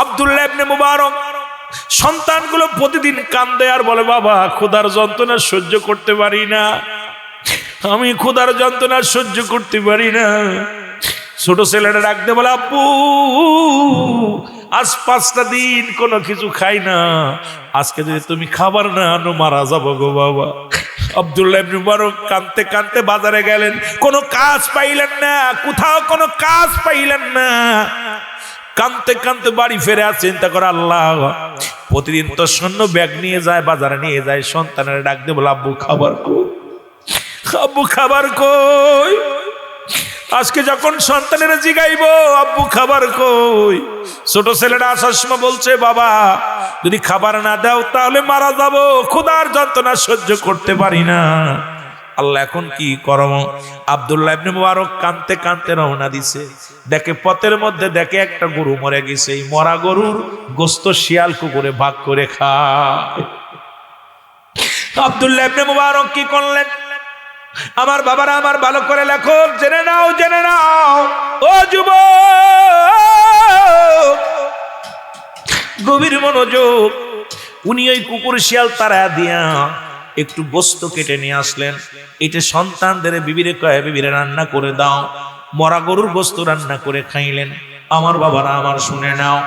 আব্দুল্লাহ ইবনে মুবারক সন্তানগুলো প্রতিদিন কান্দে আর বলে, বাবা ক্ষুধার যন্ত্রণা সহ্য করতে পারি না, আমি ক্ষুধার যন্ত্রণা সহ্য করতে পারি না। ছোট ছেলেটা ডাকতে বলে, আব্বু আজ 5টা দিন কোনো কিছু খাই না, আজকে যদি তুমি খাবার না আনো মারা যাবো গো বাবা। আব্দুল্লাহ ইবনে মুবারক কাঁদতে কাঁদতে বাজারে গেলেন, কোনো কাজ পাইলেন না, কোথাও কোনো কাজ পাইলেন না। কাঁদতে কাঁদতে বাড়ি ফিরে আর চিন্তা করে, আল্লাহ প্রতিদিন তো শূন্য ব্যাগ নিয়ে যায়, বাজারে নিয়ে যায়, সন্তানের ডাক দিয়ে বলে, আব্বু খাবার কই, আব্বু খাবার কই। আজকে যখন সন্তানের জিগাইব আব্বু খাবার কই, ছোট ছেলেটা আসার সময় বলছে, বাবা যদি খাবার না দাও তাহলে মারা যাব, ক্ষুধার যন্ত্রণা সহ্য করতে পারি না। আল্লাহ এখন কি করব? আব্দুল্লাহ ইবনে মুবারক কাঁদতে কাঁদতে রওনা দিছে। দেখে পথের মধ্যে দেখে একটা গরু মরে গেছে, এই মরা গরুর গোশত শিয়াল কুকুরে ভাগ করে খায়। আব্দুল্লাহ ইবনে মুবারক কি করলেন? আমার বাবারা আমার ভালো করে লেখো, জেনে নাও জেনে নাও ও যুবক, গভীর মনোযোগ। উনি ওই কুকুর শিয়াল তারা দিয়া একটু গোশত কেটে নিয়ে আসলেন। এটা সন্তানদের বিবিরে কয়ে, বিবিরে রান্না করে দাও। মরা গরুর গোশত রান্না করে খাইলেন। আমার বাবারা আমার শুনে নাও,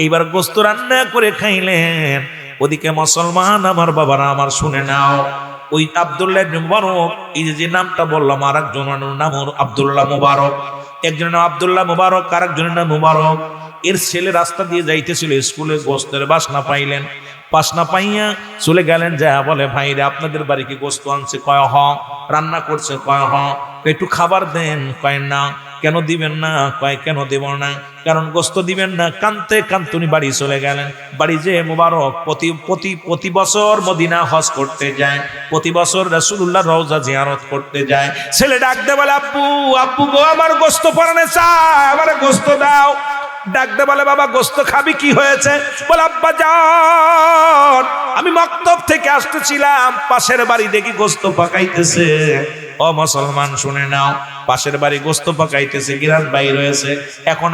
এইবার গোশত রান্না করে খাইলেন। ওদিকে মুসলমান আমার বাবারা আমার শুনে নাও, ওই আব্দুল্লাহ ইবনে মুবারক, এই যে নামটা বললাম, আর একজনের নাম আব্দুল্লাহ মুবারক, একজনের নাম আব্দুল্লাহ মুবারক, আর একজনের নাম মুবারক। এর ছেলে রাস্তা দিয়ে যাইতেছিল স্কুলে, গোশতের বাসনা পাইলেন। বাসনা পাইয়া চলে গেলেন, যা বলে, ভাইরে আপনাদের বাড়ি কি গোশত আনছে? কয় হ। রান্না করছে? কয় হ। একটু খাবার দেন? কয় না। কেন দিবেন না? কয় কেন দেব না, কারণ গোশত দিবেন না। কানতে কানতে উনি বাড়ি চলে গেলেন। বাড়ি যে মুবারক প্রতি বছর মদিনা হজ করতে যায়, প্রতি বছর রাসূলুল্লাহ রওজা জিয়ারত করতে যায়। ছেলে ডাক দে বলে, আব্বু আব্বু গো, আমার গোশত পরানে চায়, আমার গোশত দাও। ডাক দে বলে, বাবা গোশত খাবি? কি হয়েছে? বলে, আব্বা জান আমি মক্তব থেকে আসতেছিলাম, পাশের বাড়ি দেখি গোশত পাকাইতেছে। ও মুসলমান শুনে নাও, পাশের বাড়ি গোশত পাকাইতেছে, গিরান বাইর হয়েছে। এখন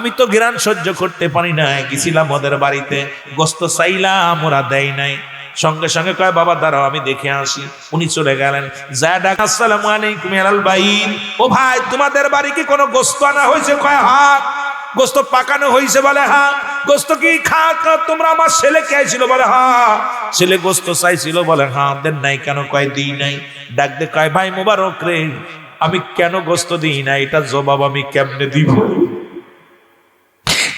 আমি তো গিরান সহ্য করতে পারি না, গেছিলাম ওদের বাড়িতে, গোশত চাইলাম, ওরা দেয় নাই। সঙ্গে সঙ্গে কয়, বাবা দাঁড়াও আমি দেখে আসি। উনি চলে গেলেন, যা ডাক, আসসালামু আলাইকুম ইয়াল বাইন, ও ভাই তোমাদের বাড়ি কি কোনো গোশত আনা হয়েছে? কয় হ্যাঁ। গোশত পাকানো হয়েছে? বলে হ্যাঁ। গোশত কি তোমরা আমার ছেলে চাইছিল? বলে হ্যাঁ। ছেলে গোশত চাইছিল? বলে হ্যাঁ। দেন নাই কেন? কয় দিই নাই। ডাক দে কয়, ভাই মুবারক রে, আমি কেন গোশত দিই না, এটা জবাব আমি কেমনে দিব?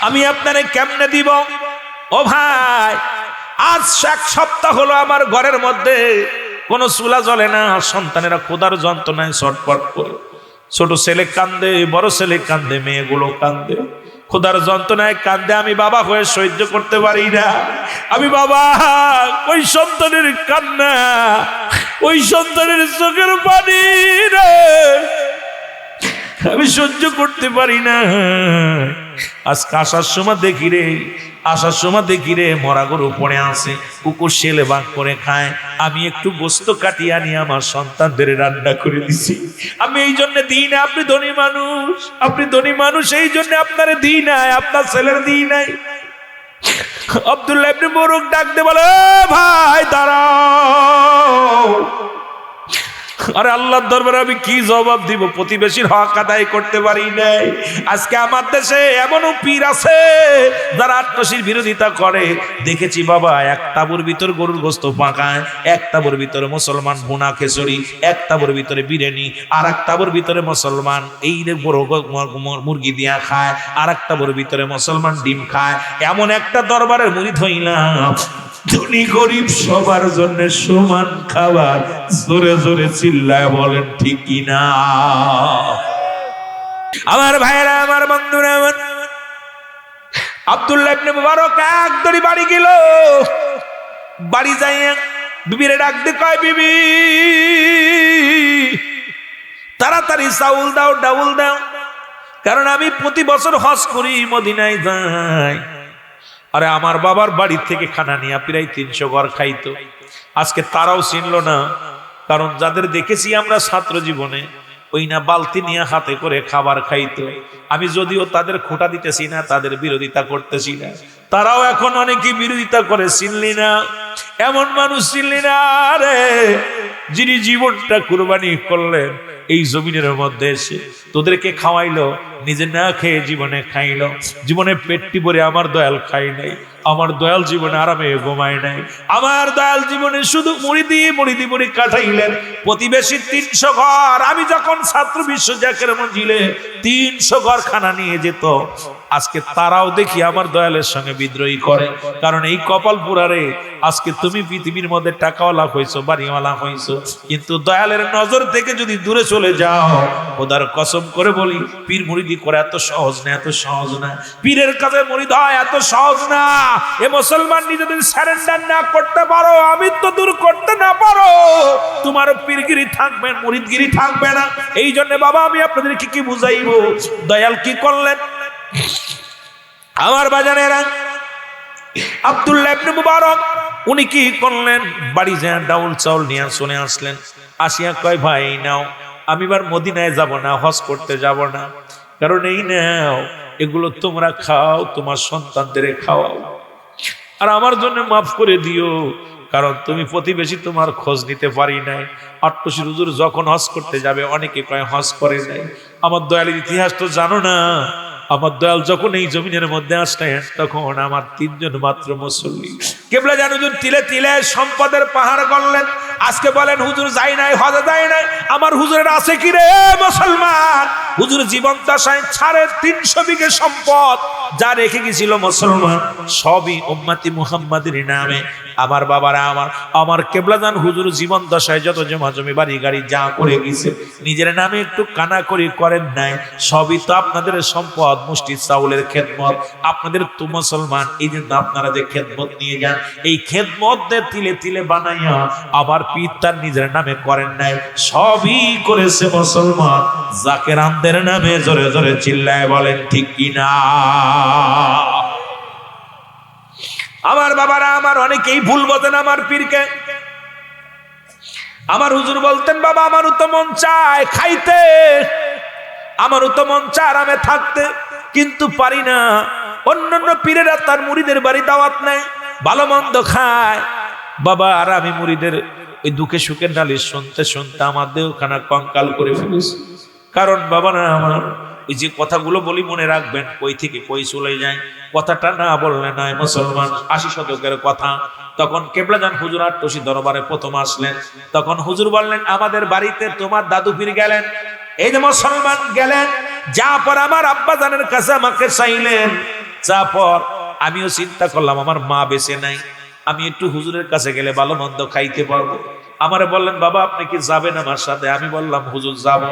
আমি আপনারে কেমনে দিব? ও ভাই আজ 1 সপ্তাহ হলো আমার ঘরের মধ্যে কোনো চুলা জ্বলে না, সন্তানেরা ক্ষুধার যন্ত্রণায় ছটফট করে। ছোট ছেলে কান্দে, বড় ছেলে কান্দে, মেয়েগুলো কান্দে, ক্ষুধার যন্ত্রণায় কান্দে। আমি বাবা হয়ে সহ্য করতে পারি না। আমি বাবা, ওই সন্তানের কান্না, ওই সন্তানের চোখের পানি রে আমি সহ্য করতে পারি না। আজকে আসার সময় দেখি রে মরা গরু পড়ে আছে, কুকুর ছেলে ভাগ করে খায়। আমি একটু গোশত কাটিয়ে আনি, আমার সন্তানদের রান্না করে দিছি। আমি এই জন্য দিই না। আপনি ধনী মানুষ, এই জন্য আপনারে দিই নাই, আপনার ছেলের দিই নাই। আব্দুল্লাহ ইবনে মুবারক ডাক দে বলে, ভাই দাঁড়াও। আরে আল্লাহর দরবারে আমি কি জবাব দিব? প্রতিবেশীর হক আদায় করতে পারি নাই। আজকে আমার দেশে এমনও পীর আছে যারা আত্মশীর বিরোধিতা করে। দেখেছি বাবা, এক তাবুর ভিতর গরুর গোশত পাকায়, এক তাবুর ভিতরে মুসলমান ভুনা খিচুড়ি, এক তাবুর ভিতরে বিরিয়ানি, আর এক তাবুর ভিতরে মুসলমান এই বড় মুরগি দিয়া খায়, আর এক তাবুর ভিতরে মুসলমান ডিম খায়। এমন একটা দরবারের মুরিদ হইলাম, ধনী গরিব সবার জন্য সমান খাবার। জোরে জোরে চিল্লায় বলেন ঠিক কিনা? আমার ভাইরা, আমার বন্ধুরা, আমার আব্দুল্লাহ ইবনে মুবারক এক দড়ি বাড়ি গেল। বাড়ি যাইয়া বিবিরে ডাক দিয়ে কয়, বিবি তাড়াতাড়ি চাউল দাও, ডাউল দাও, কারণ আমি প্রতি বছর হজ করি, মদিনায় যাই। আরে আমার বাবার বাড়ি থেকে খানা নিয়ে প্রায় 300 ঘর খাইতো। আজকে তারাও চিনল না, কারণ যাদের দেখেছি আমরা ছাত্র জীবনে, ওই না বালতি নিয়ে হাতে করে খাবার খাইতো। আমি যদিও তাদের খোঁটা দিতেছি না, তাদের বিরোধিতা করতেছি না, তারাও এখন অনেকে বিরোধিতা করে। চিনলি না এমন মানুষ, চিনলি না রে, যিনি জীবনটা কুরবানি করলেন এই জমিনের মধ্যে এসে তোদেরকে খাওয়াইলো, নিজে না খেয়ে জীবনে খাইলো। জীবনে পেটটি ভরে আমার দয়াল খাই নাই, আমার দয়াল জীবনে আরামে ঘুমায় নাই, আমার দয়াল জীবনে শুধু মুড়ি মুড়ি কাটাইলেন। প্রতিবেশী 300 ঘর, আমি যখন ছাত্র বিশ্ব জাকের মঞ্জিলে 300 ঘর খানা নিয়ে যেত, আজকে তারাও দেখি আমার দয়ালের সঙ্গে বিদ্রোহী করে। কারণ এই কপাল পুরারে আজকে তুমি পৃথিবীর মধ্যে টাকাওয়ালা হইছো, বাড়িওয়ালা হইছো, কিন্তু দয়ালের নজর থেকে যদি দূরে চলে যাও, খোদার কসম করে বলি পীর মুরিদি করা এত সহজ না, এত সহজ না। পীরের কাছে মুরিদ হয় এত সহজ না। এ মুসলমান নিজেদের সারেন্ডার না করতে পারো, আমি তো দূর করতে না পারো, তোমার পীরগিরি থাকবে, মুরিদগিরি থাকবে না। এই জন্য বাবা আমি আপনাদেরকে কি বুঝাইবো, দয়াল কি করলেন। আমার বাজানেরা, আব্দুল্লাহ ইবনে মুবারক উনি কি করলেন, বাড়ি যায় ডাউল চাউল নিয়ে শুনে আসলেন। আসিয়া কয় ভাই নাও, আমি এবার মদিনায় যাব না, হজ করতে যাব না, কারণ এই নাও এগুলো তোমরা খাও, তোমার সন্তানদের খাওয়াও, আর আমার জন্য মাফ করে দিও, কারণ তুমি প্রতিবেশী তোমার খোঁজ নিতে পারি নাই। আট্টশির হুজুর যখন হজ করতে যাবে অনেকে প্রায় হজ করে নাই। আমার দয়ালের ইতিহাস তো জানো না, আমার দয়াল যখন এই জমিনের মধ্যে আসলেন তখন আমার 3 জন মাত্র মুসল্লি। কেবলা জান হুজুর তিলে তিলে সম্পদের পাহাড় গড়লেন। আজকে বলেন হুজুর যাই নাই, হজে যায় নাই, আমার হুজুরের আছে কি রে মুসলমান? হুজুর জীবন দশায় 350 বিঘে সম্পদ যা রেখে গেছিল মুসলমান, সবই উম্মতি মুহাম্মাদের নামে। আমার বাবারা, আমার কেবলা জান হুজুর জীবন দশায় যত জমা জমি বাড়ি গাড়ি যা করে গেছে, নিজের নামে একটু কানাকড়ি করেন নাই, সবই তো আপনাদের সম্পদ, মুষ্টি চাউলের খেদমত। আপনাদের তো মুসলমান, এই জন্য আপনারা যে খেদমত নিয়ে যান, এই খেদমত তিলে তিলে বানাইয়া আবার পীর তার নিজের নামে করেন নাই, সবই করেছে মুসলমান জাকেরানদের নামে। জোরে জোরে চিল্লায় বলেন ঠিক কিনা। আমার বাবারা, আমার অনেকেই ভুল বোঝেন আমার পীরকে। আমার হুজুর বলতেন বাবা আমারও তো মন চায় খাইতে, আমারও তো মন চায় আরামে থাকতে, কিন্তু পারি না। অন্যান্য পীরেরা তার মুরিদের বাড়ি দাওয়াত নেয়, ভালো মন্দ খায়। বাবা আর আমি মুরিদের ওই দুঃখে সুখের নালিশ শুনতে শুনতে আমার দেহখানা কঙ্কাল করে ফেলেছি। কারণ বাবা না, আমার ওই যে কথাগুলো বলি মনে রাখবেন, কই থেকে কই চলে যায়, কথাটা না বললে নয়। মুসলমান 80 শতকের কথা, তখন কেবলাজান হুজুর আট্টশি দরবারে প্রথম আসলেন। তখন হুজুর বললেন আমাদের বাড়িতে তোমার দাদু পীর গেলেন। এই যে মুসলমান গেলেন, যা পর আমার আব্বা জানের কাছে আমাকে চাইলেন, যা পর আমিও চিন্তা করলাম আমার মা বেঁচে নাই, আমি একটু হুজুরের কাছে গেলে ভালো মন্দ খাইতে পারবো। আমারে বললেন বাবা আপনি কি যাবেন আমার সাথে? আমি বললাম হুজুর যাব।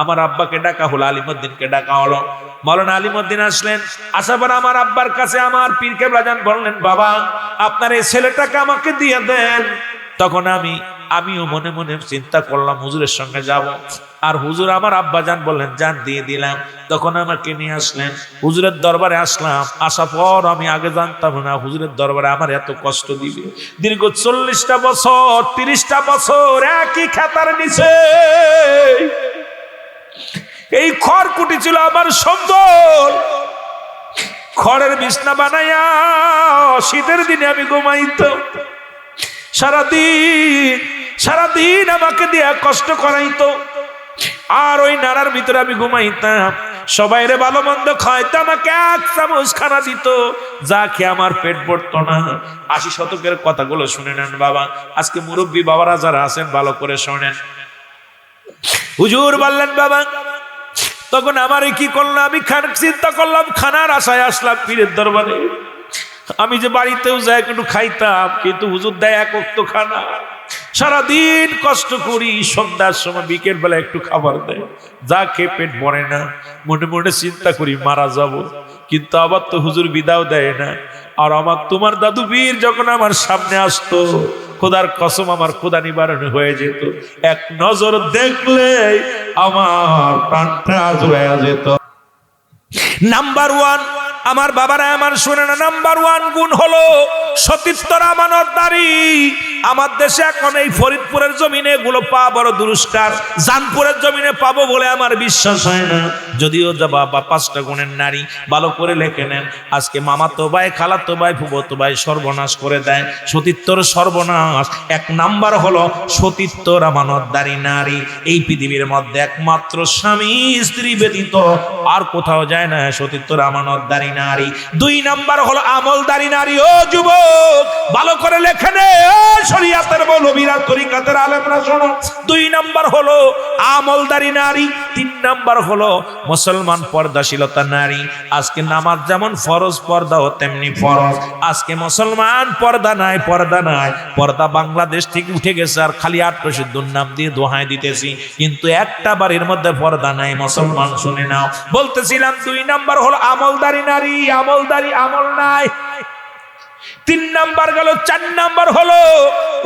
আমার আব্বাকে ডাকা হলো, আলিমউদ্দিনকে ডাকা হলো। মাওলানা আলিমউদ্দিন আসলেন। আসার পর আমার আব্বার কাছে আমার পীর কেবলাজান বললেন বাবা আপনার এই ছেলেটাকে আমাকে দিয়ে দেন। তখন আমিও মনে মনে চিন্তা করলাম হুজুরের সঙ্গে যাব। আর হুজুর আমার আব্বাজান বললেন যান, দিয়ে দিলাম। তখন আমাকে নিয়ে আসলেন, হুজুরের দরবারে আসলাম। আসার পর আমি আগে জানতাম না হুজুরের দরবারে আমার এত কষ্ট দিবে। দীর্ঘ 40টা বছর 30টা বছর একই খাতার নিচে এই খড়কুটি ছিল আমার সম্বল। খড়ের বিছনা বানাইয়া শীতের দিনে আমি ঘুমাইতাম। সারাদিন আমাকে দিয়া কষ্ট করাইতো। আর ওই নাড়ার ভিতরে আমি ঘুমাইতাম। সবাইরে ভালো মন্দ খাইতো, আমাকে 1 চামচ খানা দিত, যা খেয়ে আমার পেট ভরতো না। 80 শতকের কথাগুলো শুনে নেন বাবা। আজকে মুরব্বী বাবারা যারা আছেন ভালো করে শোনেন। হুজুর বললেন বাবা, তখন আমারে কি করলাম, আমি চিন্তা করলাম খানার আশায় আসলাম পীরের দরবারে। আমি যে বাড়িতেও যাই একটু খাইতাম, কিন্তু হুজুর দেয় 1 ওয়াক্ত খানা। সারাদিন কষ্ট করি, সন্ধ্যার সময় বিকেল বেলা একটু খাবার দেয়, যা খেয়ে পেট ভরে না। মনে মনে চিন্তা করি মারা যাব, কিন্তু আবার তো হুজুর বিদাও দেয় না। আর আমার তোমার দাদু পীর যখন আমার সামনে আসতো, খোদার কসম আমার খোদা নিবারণ হয়ে যেত। এক নজর দেখলে আমার প্রাণটা জুড়ে যেত। নাম্বার 1 আমার বাবারা আমার শুনে না, নাম্বার 1 গুণ হলো সতীত্বর আমানতদারি। আমার দেশে এখন এই ফরিদপুরের জমিনে এগুলো পাওয়া বড় দুরস্কার, জানপুরের জমিনে পাবো বলে আমার বিশ্বাস হয় না। যদিও বাবা 5টা গুণের নারী, ভালো করে লেখে নেন। আজকে মামাতো ভাই, খালাতো ভাই, ফুফাতো ভাই সর্বনাশ করে দেয়, সতীত্বর সর্বনাশ। 1 নাম্বার হলো সতীত্বর আমানতদারী নারী। এই পৃথিবীর মধ্যে একমাত্র স্বামী স্ত্রী ব্যতীত আর কোথাও যায় না সতীত্বর আমানতদারী নারী। 2 নাম্বার হলো আমলদারী নারী। ও যুবক, ভালো করে লেখে নে, শরীয়তের মৌলবীরা, তরিকাতের আলেমরা শোনো। 2 নাম্বার হলো আমলদারী নারী। 3 নাম্বার হলো মুসলমান পর্দাশীলতা নারী। আজকে নামাজ যেমন ফরজ, পর্দাও তেমনি ফরজ। আজকে মুসলমান পর্দা নাই, পর্দা নাই। পর্দা বাংলাদেশ থেকে উঠে গেছে, আর খালি 8 রশিদুর নাম দিয়ে দোহাই দিতেছি, কিন্তু একটা বাড়ির মধ্যে পর্দা নাই। মুসলমান শুনে নাও, বলতেছিলাম 2 নাম্বার হলো আমলদারী নারী, আমলদারী, আমল নাই। 3 নাম্বার গেল। 4 নাম্বার হলো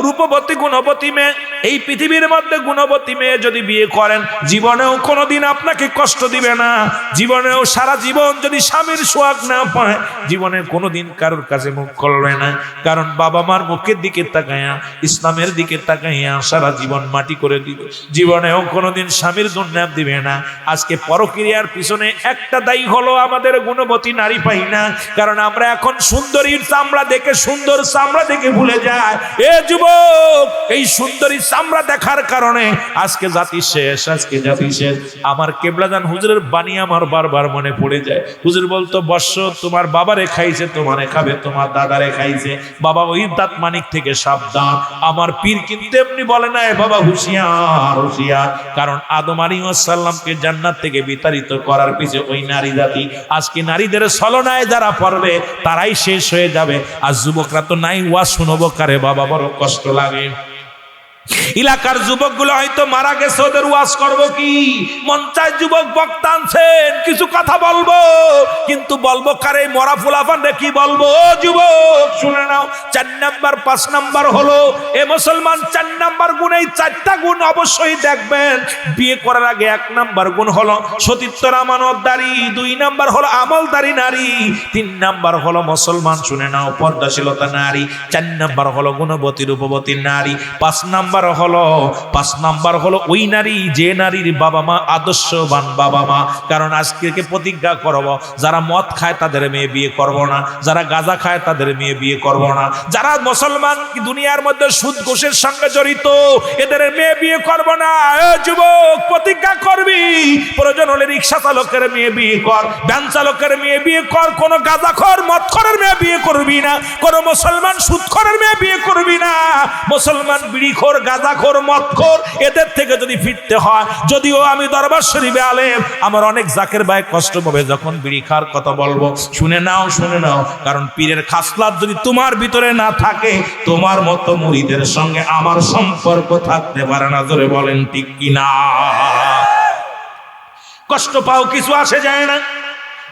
রূপবতী, গুণবতী মেয়ে। এই পৃথিবীর মধ্যে গুণবতী মেয়ে যদি বিয়ে করেন, জীবনেও কোনোদিন আপনাকে কষ্ট দিবে না। জীবনেও সারা জীবন যদি স্বামীর সোহাগ না পায়, জীবনে কোনোদিন কারোর কাছে মুখ খুলবে না। কারণ বাবা মার মুখের দিকে তাকাইয়া, ইসলামের দিকে তাকাইয়া সারা জীবন মাটি করে দিবে। জীবনেও কোনোদিন স্বামীর দুর্নাম দিবে না। আজকে পরক্রিয়ার পিছনে একটা দায়ী হলো আমাদের গুণবতী নারী পাই না। কারণ আমরা এখন সুন্দরীর চামড়া দেখে, সুন্দর চামড়া দেখে ভুলে যায়। এ যুবক, এই সুন্দরী চামড়া দেখার কারণে আজকে জাতি শেষ, আজকে জাতি শেষ। আমার কেবলাজান হুজুরের বাণী আমার বারবার মনে পড়ে যায়। হুজুর বলতো, বর্ষ তোমার বাবারে খাইছে, তোমারে খাবে, তোমার দাদারে খাইছে, বাবা ওই দাঁত মানিক থেকে সাবধান। আমার পীর কিন্তু এমনি বলে না, বাবা হুঁশিয়ার, হুঁশিয়ার। কারণ আদম আলাইহিস সালামকে জান্নাত থেকে বিতাড়িত করার পিছে ওই নারী জাতি। আজকে নারীদের ছলনায় যারা পড়বে তারাই শেষ হয়ে যাবে। আর যুবকরা তো নাই, ওয়াজ শুনবো কারে বাবা, বড় কষ্ট লাগে। এলাকার যুবকগুলো হয়তো মারা গেছে, ওদের ওয়াজ করবো কি? মন চায় যুবক বক্তা আনছেন, কিছু কথা বলবো, কিন্তু বলবো কারে? মরা ফুলাফানরে কি বলবো? ও যুবক শুনে নাও, 4 নাম্বার 5 নাম্বার হলো এ মুসলমান 4 নাম্বার গুণ। এই 4টা গুণ অবশ্যই দেখবেন। বিয়ে করার আগে 1 নাম্বার গুণ হলো সতীত্বর আমানতদারী, 2 নাম্বার হলো আমলদারী নারী, 3 নাম্বার হলো মুসলমান শুনে নাও পর্দাশীলতা নারী, 4 নাম্বার হলো গুণবতী রূপবতী নারী, 5 নাম্বার হলো ওই নারী যে নারীর বাবা মা আদর্শবান বাবা মা। কারণ আজকে প্রতিজ্ঞা করব, যারা মদ খায় তাদের মেয়ে বিয়ে করব না, যারা গাঁজা খায় তাদের মেয়ে বিয়ে করব না, যারা মুসলমান দুনিয়ার মধ্যে সুদ ঘুষের সঙ্গে জড়িত এদের মেয়ে বিয়ে করব না। যুবক প্রতিজ্ঞা করবি, প্রয়োজন হলে রিক্সা চালকের মেয়ে বিয়ে কর, ভ্যান চালকের মেয়ে বিয়ে কর, কোন গাঁজাখোর মদখোরের মেয়ে বিয়ে করবি না, কোন মুসলমান সুদখোরের মেয়ে বিয়ে করবি না। মুসলমান বিড়িখোর, গাঁজাখোর, মদখোর এদের থেকে যদি ফিরতে হয়, যদিও আমি দরবার শরীফে আলেম, আমার অনেক জাকের ভাই কষ্ট পাবে যখন বিড়ি খাওয়ার কথা বলবো। শুনে নাও, শুনে নাও, কারণ পীরের খাসলাত যদি তোমার ভিতরে না থাকে, তোমার মতো মুরিদের সঙ্গে আমার সম্পর্ক থাকতে পারে না। জোরে বলেন ঠিক কিনা? কষ্ট পাও, কিছু আসে যায় না,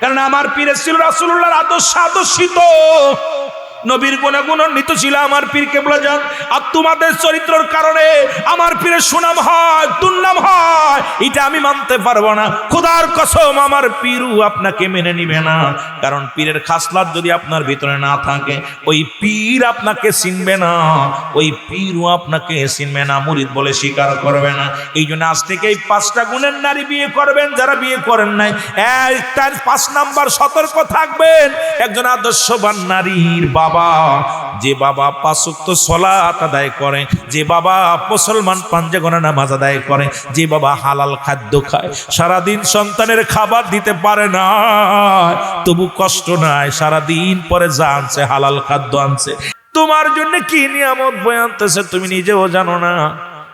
কারণ আমার পীরের ছিল রাসূলুল্লাহর আদর্শ আদর্শিত, নবীর গুণাগুণান্বিত ছিল আমার পীর কেবলাজান। আর তোমাদের চরিত্রের কারণে আমার পীরের সুনাম হয়, দুর্নাম হয়, এটা আমি মানতে পারবো না। খোদার কসম, আমার পীরও আপনাকে মেনে নিবে না। কারণ পীরের খাসলাত যদি আপনার ভিতরে না থাকে, ওই পীর আপনাকে চিনবে না, ওই পীরও আপনাকে চিনবে না, মুরিদ বলে স্বীকার করবে না। এই জন্য আজ থেকে এই 5টা গুণের নারী বিয়ে করবেন, যারা বিয়ে করেন নাই। 5 নাম্বার সতর্ক থাকবেন, একজন আদর্শবান নারীর বাবা, যে বাবা 5 ওয়াক্ত সালাত আদায় করে, যে বাবা মুসলমান পাঞ্জেগণা নামাজ আদায় করে, যে বাবা হালাল খাদ্য খায়, সারাদিন সন্তানের খাবার দিতে পারে না, তবু কষ্ট নাই, সারাদিন পরে যা আনছে হালাল খাদ্য আনছে। তোমার জন্য কি নিয়ামত বয়ে আনতেছে তুমি নিজেও জানো না।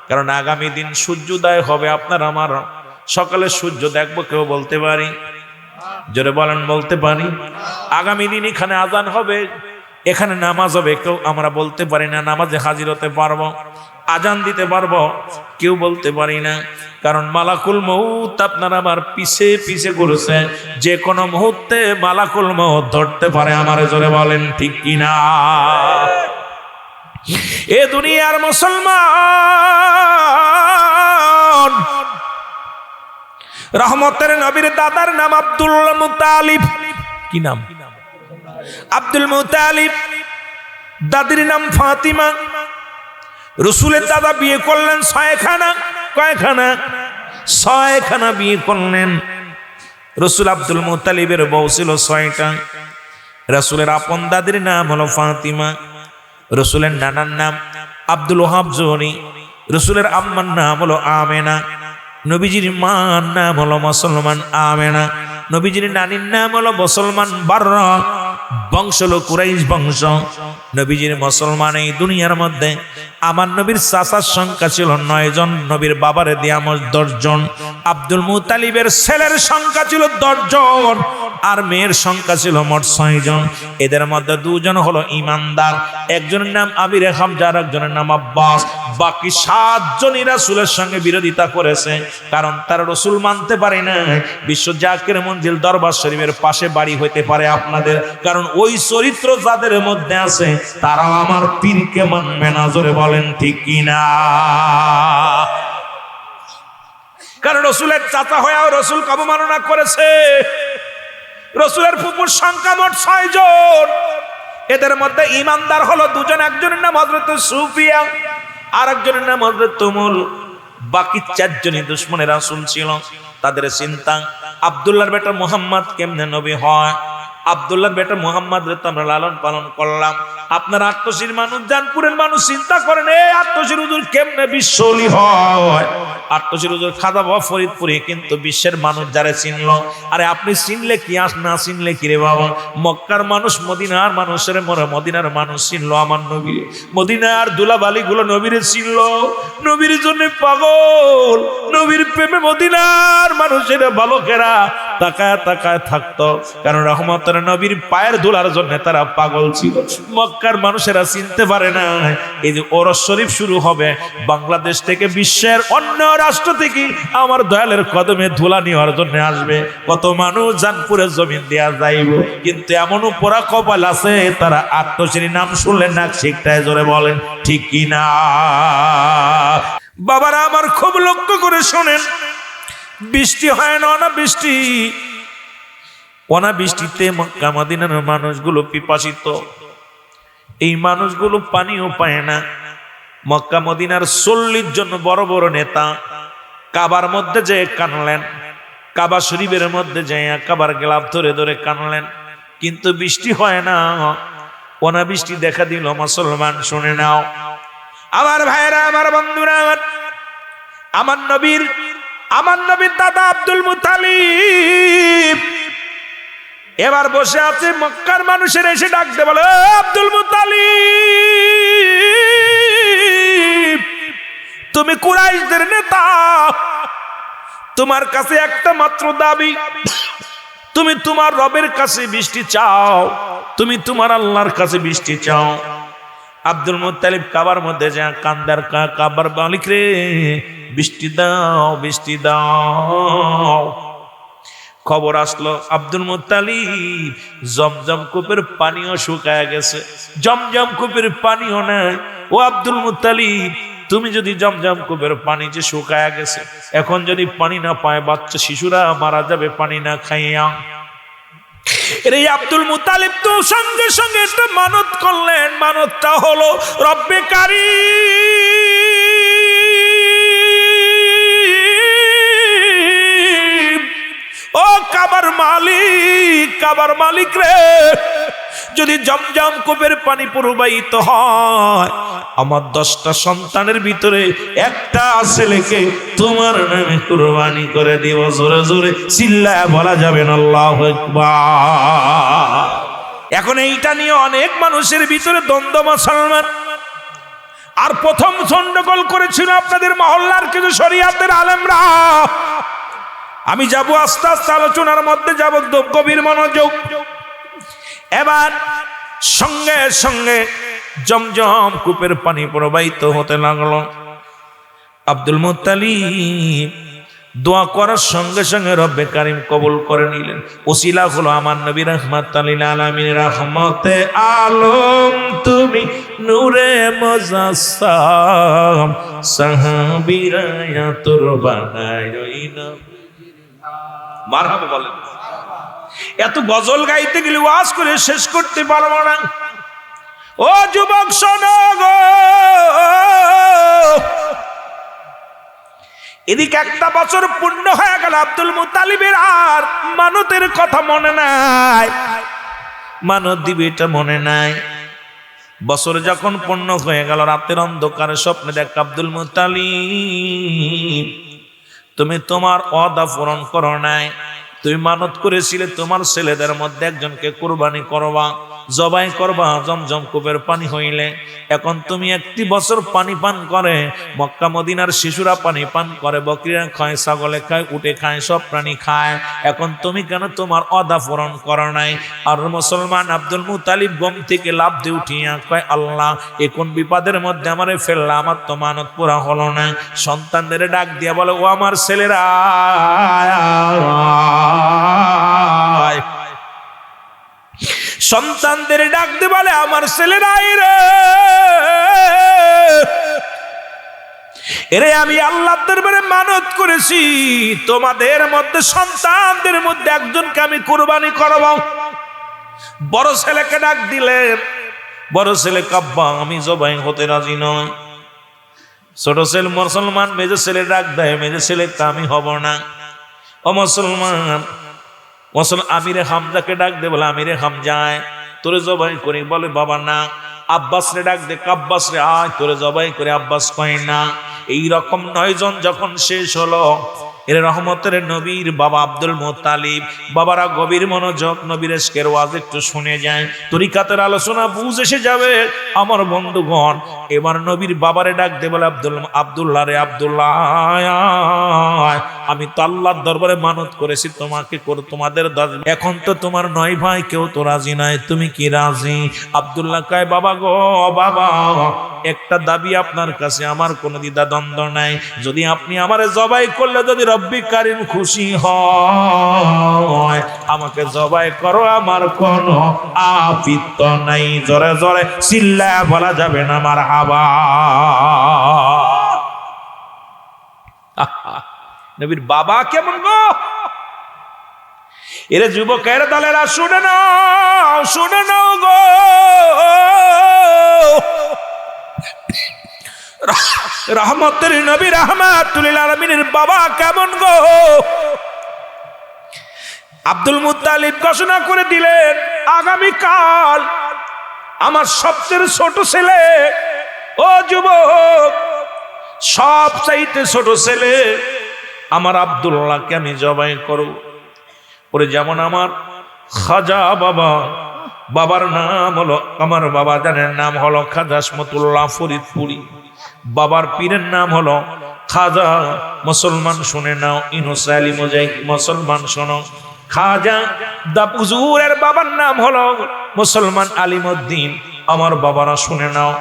কারণ আগামী দিন সূর্যোদয় হবে, আপনার আমার সকালে সূর্য দেখবো, কেউ বলতে পারি? জোরে বলেন, বলতে পারি? আগামী দিন এখানে আজান হবে, এখানে নামাজ হবে, কেউ আমরা বলতে পারি না নামাজে হাজির হতে পারবো, আজান দিতে পারবো, কেউ বলতে পারি না। কারণ মালাকুল মউত আপনার আমার পিছে পিছে ঘুরছে, যে কোনো মুহূর্তে মালাকুল মউত ধরতে পারে। আমার জোরে বলেন ঠিক কিনা? এ দুনিয়ার মুসলমান, রহমতের নবীর দাদার নাম আব্দুল মুতালিব। কি নাম? আব্দুল মুতালিব। দাদির নাম ফাতিমা। রসুলের দাদা বিয়ে করলেন 6খানা। কয়খানা? 6খানা বিয়ে করলেন। রসুল আব্দুল মুত্তালিবের বউ ছিল 6টা। রসুলের আপন দাদির নাম হলো ফাতিমা। রসুলের নানার নাম আব্দুল ওহাব জোহরি। রসুলের আম্মার নাম হলো আমেনা। নবীজির মার নাম হলো মুসলমান আমেনা। নবীজির নানির নাম হলো মুসলমান বাররা। বংশ হলো কুরাইশ বংশ। নবীজির মুসলমান এই দুনিয়ার মধ্যে আমার নবীর চাচার সংখ্যা ছিল 9 জন, নবীর বাবারে দিয়া 10 জন। আব্দুল মুত্তালিবের ছেলের সংখ্যা ছিল 10 জন, আর মেয়ের সংখ্যা ছিল মোট 6 জন। এদের মধ্যে 2 জন হলো ইমানদার, একজনের নাম আমির হামজা আর একজনের নাম আব্বাস। বাকি 7 জনই রাসূলের সঙ্গে বিরোধিতা করেছে, কারণ তারা রসুল মানতে পারে না। বিশ্ব জাকির মঞ্জিল দরবার শরীফের পাশে বাড়ি হইতে পারে আপনাদের, কারণ ওই চরিত্র যাদের মধ্যে আছে তারাও আমার পীরকে মানবে না। জোরে বলেন ঠিক কিনা? কারণ রসুলের চাচা হয়েও রসুল অবমাননা করেছে। রসুলের ফুপুর সংখ্যা মোট 6 জন। এদের মধ্যে ইমানদার হলো 2 জন, একজনের নাম হযরত সুফিয়া আর একজনের নাম হযরত তুমুল। বাকি 4 জনই দুশমনের রাসূল ছিল। তাদের চিন্তা আব্দুল্লাহর বেটা মুহাম্মদ কেমনে নবী হয়। আব্দুল্লাহর বেটা মুহাম্মদ রে তো আমরা লালন পালন করলাম। আপনার আট্টশির মানুষ, জানপুরের মানুষ চিন্তা করেন এই আট্টশির হুজুর কেমনে বিশ্বলি হয়। আট্টশির হুজুর খাদা বাবা ফরিদপুরে, কিন্তু বিশ্বের মানুষ যারা চিনলো। আরে আপনি চিনলে কি, না চিনলে কি রে বাবা। মক্কার মানুষ মদিনার মানুষের মরে, মদিনার মানুষ চিনলো আমার নবী। মদিনার দুলাবালি গুলো নবীরে চিনলো, নবীর জন্য পাগল। নবীর প্রেমে মদিনার মানুষের বালকেরা তাকায় তাকায় থাকতো, কারণ রহমতের নবীর পায়ের ধুলার জন্য তারা পাগল ছিল। মক্কার মানুষেরা চিনতে পারে না। এই যে ওরস শরীফ শুরু হবে, বাংলাদেশ থেকে বিশ্বের অন্য রাষ্ট্র থেকে আমার দয়ালের কদমে ধুলা নেওয়ার জন্য আসবে। কত মানুষ জানপুরের জমিন দেয়া যাইব, কিন্তু এমনও পোড়া কপাল আছে তারা আট্টশির নাম শুনলেন না শিখটায়। জোরে বলেন ঠিক কিনা? বাবারা আমার খুব লক্ষ্য করে শোনেন, বৃষ্টি হয় না, অনাবৃষ্টি। অনাবৃষ্টিতে মক্কা মদিনার মানুষগুলো পিপাসিত। এই মানুষগুলো পানিও পায় না। মক্কা মদিনার 40 জন বড় বড় নেতা কাবার মধ্যে যে কানলেন, কাবা শরীফের মধ্যে যে কাবার গেলাপ ধরে ধরে কানলেন, কিন্তু বৃষ্টি হয় না। অনাবৃষ্টি দেখা দিল। মুসলমান শুনে নাও আমার ভাইরা, আমার বন্ধুরা, আমার নবীর দাদা আব্দুল মুত্তালিব এবার বসে আছে। মক্কার মানুষের এসে ডাকতে বলে, আব্দুল মুত্তালিব তুমি কুরাইশদের নেতা, তোমার কাছে একটা মাত্র দাবি, তুমি তোমার রবের কাছে বৃষ্টি চাও, তুমি তোমার আল্লাহর কাছে বৃষ্টি চাও। আব্দুল মুত্তালিব কাবার মধ্যে যা কান্দার, কাবার মালিক রে বৃষ্টি দাও, বৃষ্টি দাও। খবর আসলো আব্দুল মুত্তালিব জমজম কূপের পানিও শুকায় গেছে, জমজম কূপের পানিও নাই। ও আব্দুল মুত্তালিব, তুমি যদি জমজম কূপের পানি যে শুকায় গেছে, এখন যদি পানি না পায় বাচ্চা শিশুরা মারা যাবে পানি না খাইয়া। এই আব্দুল মুত্তালিব তো সঙ্গে সঙ্গে একটা মানত করলেন। মানতটা হলো, রব্বে কারীম, ও কাবার মালিক রে, যদি জমজম কূপের পানি প্রবাহিত হয়, আমার 10টা সন্তানের ভিতরে একটা ছেলেকে তোমার নামে কুরবানি করে দিব। জোরে জোরে চিল্লায় বলা যাবে না আল্লাহু আকবার। এখন এইটা নিয়ে অনেক মানুষের ভিতরে দ্বন্দ্ব মুসলমান। আর প্রথম গন্ডগোল করেছিল আপনাদের মহল্লার কিছু শরীয়তের আলেমরা। আমি যাব আস্তে আস্তে আলোচনার মধ্যে যাব, গভীর মনোযোগ। এবার সঙ্গে সঙ্গে জমজম কূপের পানি প্রবাহিত হতে লাগলো। আব্দুল মুত্তালিব দোয়া করার সঙ্গে সঙ্গে রব্বে কারীম কবুল করে নিলেন। ওসিলা হলো আমার নবী রাহমাতুল লিল আলামিন, রহমতে আলম তুমি, নূরে মুজাসসাম, সাহাবীরা তোর বানাইনা। মারহাবা বলেন। এত গজল গাইতে গেলে ওয়াজ করে শেষ করতে পারবো না। ও যুবক শোনো গো, এদিকে একটা বছর পূর্ণ হয়ে গেল, আব্দুল মুত্তালিবের আর মানতের কথা মনে নাই, মানত দিবে এটা মনে নাই। বছর যখন পূর্ণ হয়ে গেল, রাতের অন্ধকারে স্বপ্নে দেখ আব্দুল মুত্তালিব, তুমি তোমার ওয়াদা পূরণ করো নাই, তুমি মানত করেছিলে তোমার ছেলেদের মধ্যে একজনকে কুরবানি করবা, জবাই করবা জমজম কূপের পানি হইলে। এখন তুমি একটি বছর পানি পান করে, মক্কা মদিনার শিশুরা পানি পান করে, বকরিরা খায়, ছাগলে খায়, উটে খায়, সব প্রাণী খায়। এখন তুমি কেন তোমার ওয়াদা পূরণ করো নাই? আর মুসলমান আব্দুল মুত্তালিব ঘুম থেকে লাফ দিয়ে উঠিয়া কয়, আল্লাহ এ কোন বিপদের মধ্যে আমারে ফেললা, আমার তো মানত পুরা হলো না। সন্তানদের ডাক দিয়া বলে, ও আমার ছেলেরা, সন্তানদের ডাক দিয়ে বলে, আমার ছেলেরা রে, এরে আমি আল্লাহর দরবারে মানত করেছি, তোমাদের মধ্যে সন্তানদের মধ্যে একজনকে আমি কুরবানি করব। বড় ছেলেকে ডাক দিলেন, বড় ছেলে কাব্বা, আমি জবাই হতে রাজি নয়। ছোট ছেলে মুসলমান মেজে ছেলে ডাক দেয়, মেজে ছেলে আমি হব না। ও মুসলমান আমিরে হামজাকে ডাক দে, বলে আমিরে হামজায় তোরে জবাই করি, বলে বাবা না। আব্বাস রে ডাক দে, আব্বাস রে আয় তোরে জবাই করে, আব্বাস কয় না। এইরকম 9 জন যখন শেষ হলো, এর রহমতের নবীর বাবা আব্দুল মুত্তালিব, বাবারা গভীর মনোযোগ, নবীর এশকের ওয়াজ একটু শুনে যায়, তরিকাতের আলোচনা বুঝ এসে যাবে আমার বন্ধুগণ। এবার নবীর বাবারে ডাক দে, বলে আব্দুল্লাহ রে, আব্দুল্লাহ আমি তো আল্লাহর দরবারে মানত করেছি তোমাকে তোমাদের, এখন তো তোমার 9 ভাই কেউ তো রাজি নাই, তুমি কি রাজি? আব্দুল্লাহ কয়, বাবা গো বাবা, একটা দাবি আপনার কাছে, আমার কোনো দ্বিধা দ্বন্দ্ব নাই, যদি আপনি আমারে জবাই করলে যদি রব্বি কারিম খুশি হয়, আমাকে জবাই করো, আমার কোনো আপত্তি নাই। জোরে জোরে চিল্লায়া বলা যাবে না মারহাবা। নবীর বাবা কেমন গো, এরে যুবকের দলেরা শুনে নাও, শুনে নাও গো, রহমতের নবী রাহমাতুল আলামিনের বাবা কেমন গো। আব্দুল মুত্তালিব ঘোষণা করে দিলেন, আগামীকাল আমার সবচেয়ে ছোট ছেলে, ও যুবক, সবচাইতে ছোট ছেলে আমার আব্দুল্লাহকে আমি জবাই করব। পরে যেমন আমার খাজা বাবা, বাবার নাম হলো, আমার বাবা জানের নাম হলো খাজা আসমতুল্লাহ ফরিদপুরি, বাবার পীরের নাম হলো খাজা, মুসলমান শুনে নাও, ইউনুস আলী মুজাহিদ, মুসলমান শোনো, খাজা হুজুরের বাবার নাম হলো মুসলমান আলিমউদ্দিন, আমার বাবারা শুনে নাও।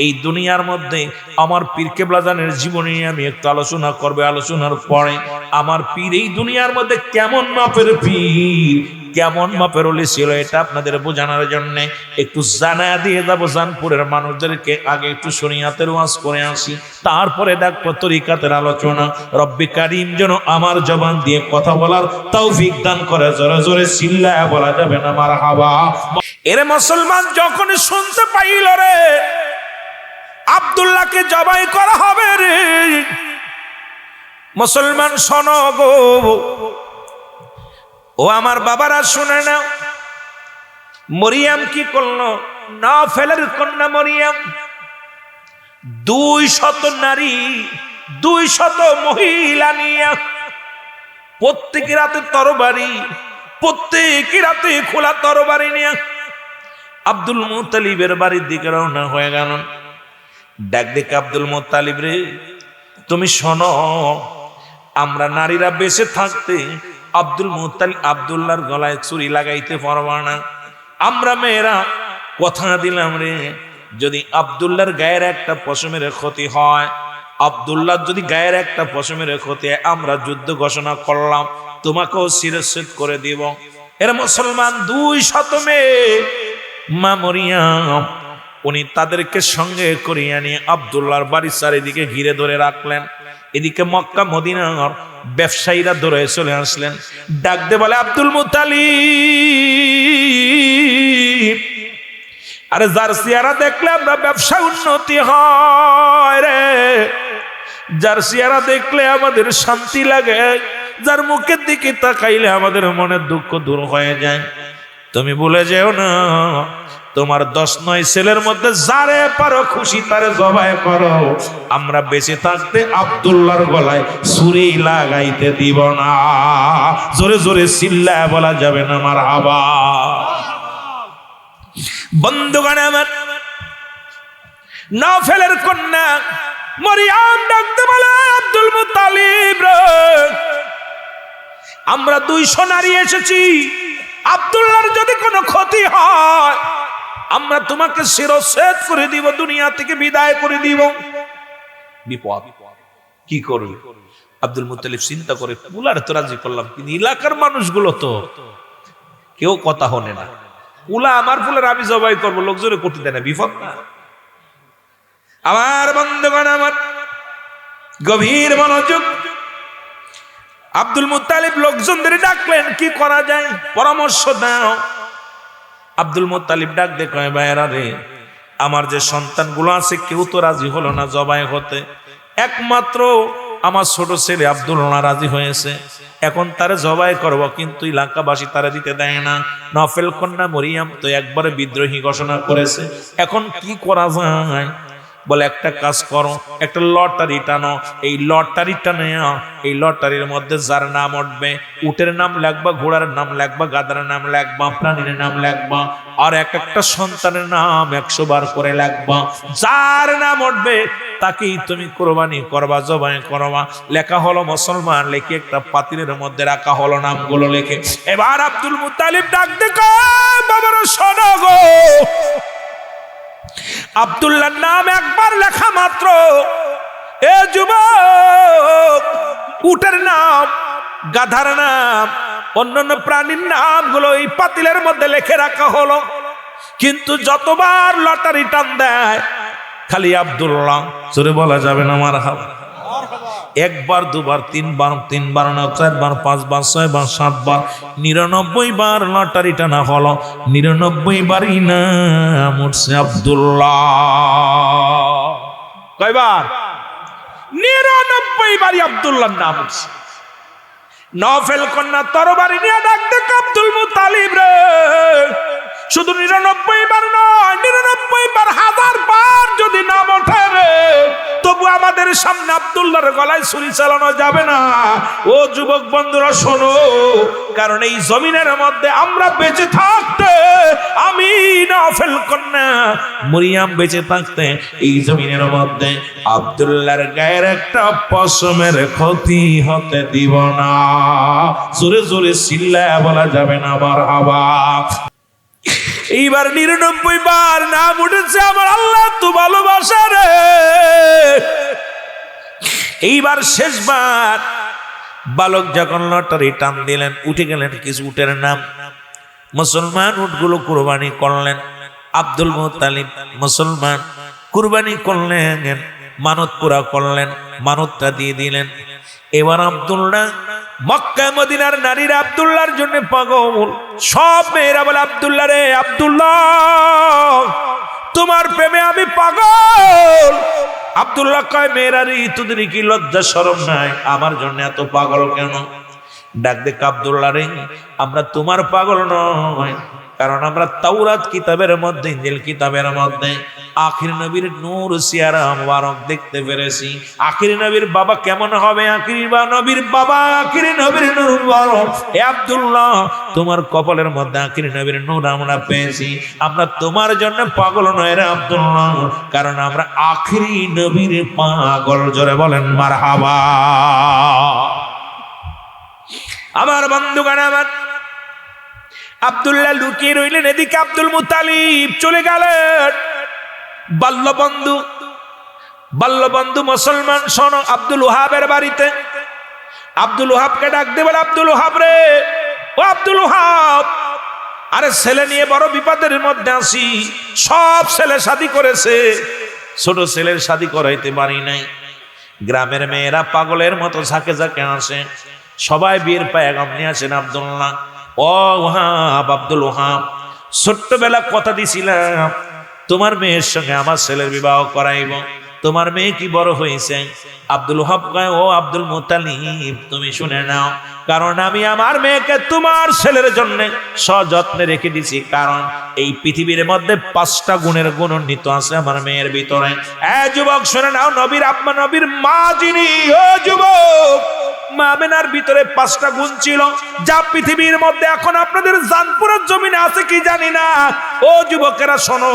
এই দুনিয়ার মধ্যে আমার পীর কেবলা জানের জীবনী নিয়ে আমি একটু আলোচনা করবে, আলোচনার পরে আমার পীর এই দুনিয়ার মধ্যে কেমন মাপের পীর, কেমন মাপের ওলি ছিল, এটা আপনাদের বোঝানোর জন্য একটু জানায়া দিয়ে যাবো জানপুরের মানুষদেরকে। আগে একটু শরিয়াতের ওয়াজ করে আসি, তারপরে দেখবো তরিকাতের আলোচনা। রব্বি কারীম যেন আমার জবান দিয়ে কথা বলার তৌফিক দান করে। জোরে জোরে চিল্লায়া বলা যাবে না মারহাবা। এরে মুসলমান যখন শুনতে পাইল রে আব্দুল্লাহকে জবাই করা হবে রে, মুসলমান শোনো গো, ও আমার বাবারা শুনে নাও। মরিয়াম কি করলো? নাফেলের কন্যা মরিয়াম 200 নারী, 200 মহিলা নিয়ে প্রত্যেক রাতে তরবারি, প্রত্যেক রাতে খোলা তরবারি নিয়ে আব্দুল মুত্তালিবের বাড়ির দিকে রওনা হয়ে গেল। ডাক দেখে, আব্দুল মুত্তালিব রে, তুমি শোনো, আমরা নারীরা বেঁচে থাকতে আব্দুল মুত্তালিব আব্দুল্লাহর গলায় চুরি লাগাইতে পারবা না। আমরা মেয়েরা কথা দিলাম রে, যদি আব্দুল্লাহর গায়ের একটা পশমের ক্ষতি হয়, আব্দুল্লাহ যদি গায়ের একটা পশমের ক্ষতি হয়, আমরা যুদ্ধ ঘোষণা করলাম, তোমাকেও শিরচ্ছেদ করে দিব। এর মুসলমান 200 মেয়ে, মা মরিয়াম উনি তাদেরকে সঙ্গে করিয়ে নিয়ে আব্দুল্লাহর বাড়ির চারিদিকে ঘিরে ধরে রাখলেন। এদিকে মক্কা মদিনার ব্যবসায়ীরা ধরে চলে আসলেন। ডাক দে বলে, আব্দুল মুত্তালিব, আরে যার চেহারা দেখলে আমরা ব্যবসা উন্নতি হয় রে, যার চেহারা দেখলে আমাদের শান্তি লাগে, যার মুখের দিকে তাকাইলে আমাদের মনের দুঃখ দূর হয়ে যায়। তুমি ভুলে যেও না, তোমার 10-9 ছেলের মধ্যে যারে পারো খুশি তারে জবাই করো, আমরা বেঁচে থাকতে আব্দুল্লাহর গলায় ছুরি লাগাইতে দিব না। জোরে জোরে চিল্লায় বলা যাবে না মারহাবা। বন্ধুগণ আমার, নওফেলের কন্যা মরিয়ম ডাকতে বলে, আব্দুল মুত্তালিব রে, আমরা 200 নারী এসেছি, আব্দুল্লাহর যদি কোনো ক্ষতি হয় আমরা তোমাকে শিরচ্ছেদ করে দিব, দুনিয়া থেকে বিদায় করে দিব। বিপদ কি করবে? আব্দুল মুত্তালিব চিন্তা করে, পুলার তো রাজি করলাম, কিন্তু এলাকার মানুষগুলো তো কেউ কথা হনে না, পুলা আমার ফুলের আমি জবাই করবো, লোকজনে করতে দেয় না, বিপদ না। আমার বন্ধুগণ আমার, গভীর মনোযোগ। আব্দুল মুত্তালিব লোকজনদের ডাকলেন, কি করা যায় পরামর্শ দাও। আব্দুল মুত্তালিব ডাক দেখো, ভাইরা রে, আমার যে সন্তানগুলো আছে কেউ তো রাজি হলো না জবাই হতে, একমাত্র আমার ছোট ছেলে আব্দুল্লাহ রাজি হয়েছে, এখন তারে জবাই করব, কিন্তু এলাকাবাসী তারে দিতে দেয় না। নওফেল কন্যা মরিয়ম তো একবারে বিদ্রোহী ঘোষণা করেছে, এখন কি করা যায়? বলে একটা কাজ করো, একটা লটারি টানো, এই লটারি টানে, এই লটারির মধ্যে যার নাম উঠবে, উটের নাম লাগবা, ঘোড়ার নাম লাগবা, গাধার নাম লাগবা, প্রাণীর নাম লাগবা, আর একটা সন্তানের নাম 100 বার করে লাগবা। যার নাম উঠবে তাকেই তুমি কোরবানি করবা, জবাই করবা। লেখা হলো মুসলমান, লিখে একটা পাতিলের মধ্যে রাখা হলো নামগুলো লিখে। এবার আব্দুল মুত্তালিব ডাক দেখো, বাবার শোনো গো, আব্দুল্লাহর নাম একবার লেখা মাত্র, এ যুবক, উটের নাম, গাধার নাম, অন্যান্য প্রাণীর নামগুলো এই পাতিলের মধ্যে লিখে রাখা হলো, কিন্তু যতবার লটারি টান দেয় খালি আব্দুল্লাহ। জোরে বলা যাবে না মারহাবা। একবার, দুবার, তিনবার না, 4বার, 5বার, 6বার, 7বার, 99 বার লটারি টানা হলো, 99 বারই নাম উঠছে আব্দুল্লাহ। কয়বার? 99 বারই আব্দুল্লাহর নাম উঠছে। নওফেল কন্যা তরবারি নিয়ে ডাক দেখ, আব্দুল মুত্তালিব রে, শুধু 99 বার নয়, 99 বার, 1000 বার যদি নাম ওঠে রে, তবু আমাদের সামনে আব্দুল্লাহর গলায় ছুরি চালানো যাবে না। ও যুবক বন্ধুরা শোনো, কারণ এই জমিনের মধ্যে আমরা বেঁচে থাকতে, আমি নওফেল কন্যা মরিয়ম বেঁচে থাকতে, এই জমিনের মধ্যে আব্দুল্লাহর গায়ের একটা পশমের ক্ষতি হতে দিব না। জোরে জোরে চিল্লায়া বলা যাবে না মারহাবা। এইবার 99 বার নাম উঠেছে, আমার আল্লাহ তো ভালোবাসা রে। এইবার শেষবার বালক যখন লটারি টান দিলেন, উঠে গেলেন কিছু উটের নাম, মুসলমান উটগুলো কুরবানি করলেন। আব্দুল মুত্তালিব মুসলমান কুরবানি করলেন, মানত পুরা করলেন, মানতটা দিয়ে দিলেন। এবার আব্দুল্লাহ, মক্কা মদিনার নারীরা আব্দুল্লাহর জন্য পাগল, সব মেয়েরা বলে, আব্দুল্লাহ রে, আব্দুল্লাহ তোমার প্রেমে আমি পাগল। আব্দুল্লাহ কয়, মেয়েরা রে, তোদের কি লজ্জা শরম নাই? আমার জন্য এত পাগল কেন? ডাক দেখ, আব্দুল্লাহ রে, আমরা তোমার পাগল নয়, কারণ আমরা তাওরাত কিতাবের মধ্যে, ইনজিল কিতাবের মধ্যে আখির নবীর নূর সিয়ারা মুবারক দেখতে পেরেছি। আখির নবীর বাবা কেমন হবে? আখির নবীর বাবা, আখির নবীর নূর মুবারক। হে আব্দুল্লাহ, তোমার কপালের মধ্যে আখির নবীর নূর আমরা পেয়েছি। আমরা তোমার জন্য পাগল নয় রে আব্দুল্লাহ, কারণ আমরা আখির নবীর পাগল। জোরে বলেন মারহাবা। আমার বন্ধুগণ আমার, আব্দুল্লাহ লুকিয়ে রইলেন, এদিকে আব্দুল মুত্তালিব চলে গেলেন। বাল্যবন্ধু মুসলমান শোনো, আব্দুল ওহাবের বাড়িতে। আব্দুল ওহাবকে ডাক দে, বলে, আব্দুল ওহাব রে, ও আব্দুল ওহাব, আরে ছেলে নিয়ে বড় বিপদের মধ্যে আছি। সব ছেলে শাদী করেছে, ছোট ছেলের শাদী করাইতে পারি নাই। গ্রামের মেয়েরা পাগলের মতো ঝাঁকে ঝাঁকে আসে, সবাই বিয়ের পায়গাম নিয়ে আসেন। আব্দুল্লাহ, ও ওহাব, আব্দুল ওহাব, ছোট্টবেলা কথা দিছিলাম তোমার মেয়ের সঙ্গে আমার ছেলের বিবাহ করাইব। তোমার মেয়ে কি বড় হয়েছে? আব্দুল ওহাব কয়, ও আব্দুল মুত্তালিব, তুমি শুনে নাও, কারণ আমি আমার মেয়েকে তোমার ছেলের জন্য সযত্নে রেখে দিছি, কারণ এই পৃথিবীর মধ্যে 5টা গুণের গুণান্বিত আছে আমার মেয়ের ভিতরে। যুবক শুনে নাও, নবীর আম্মা, নবীর মা যিনি, ও যুবক, মা আমেনার ভিতরে 5টা গুণ ছিল, যা পৃথিবীর মধ্যে এখন আপনাদের জানপুরের জমিনে আছে কি জানি না। ও যুবকেরা শোনো,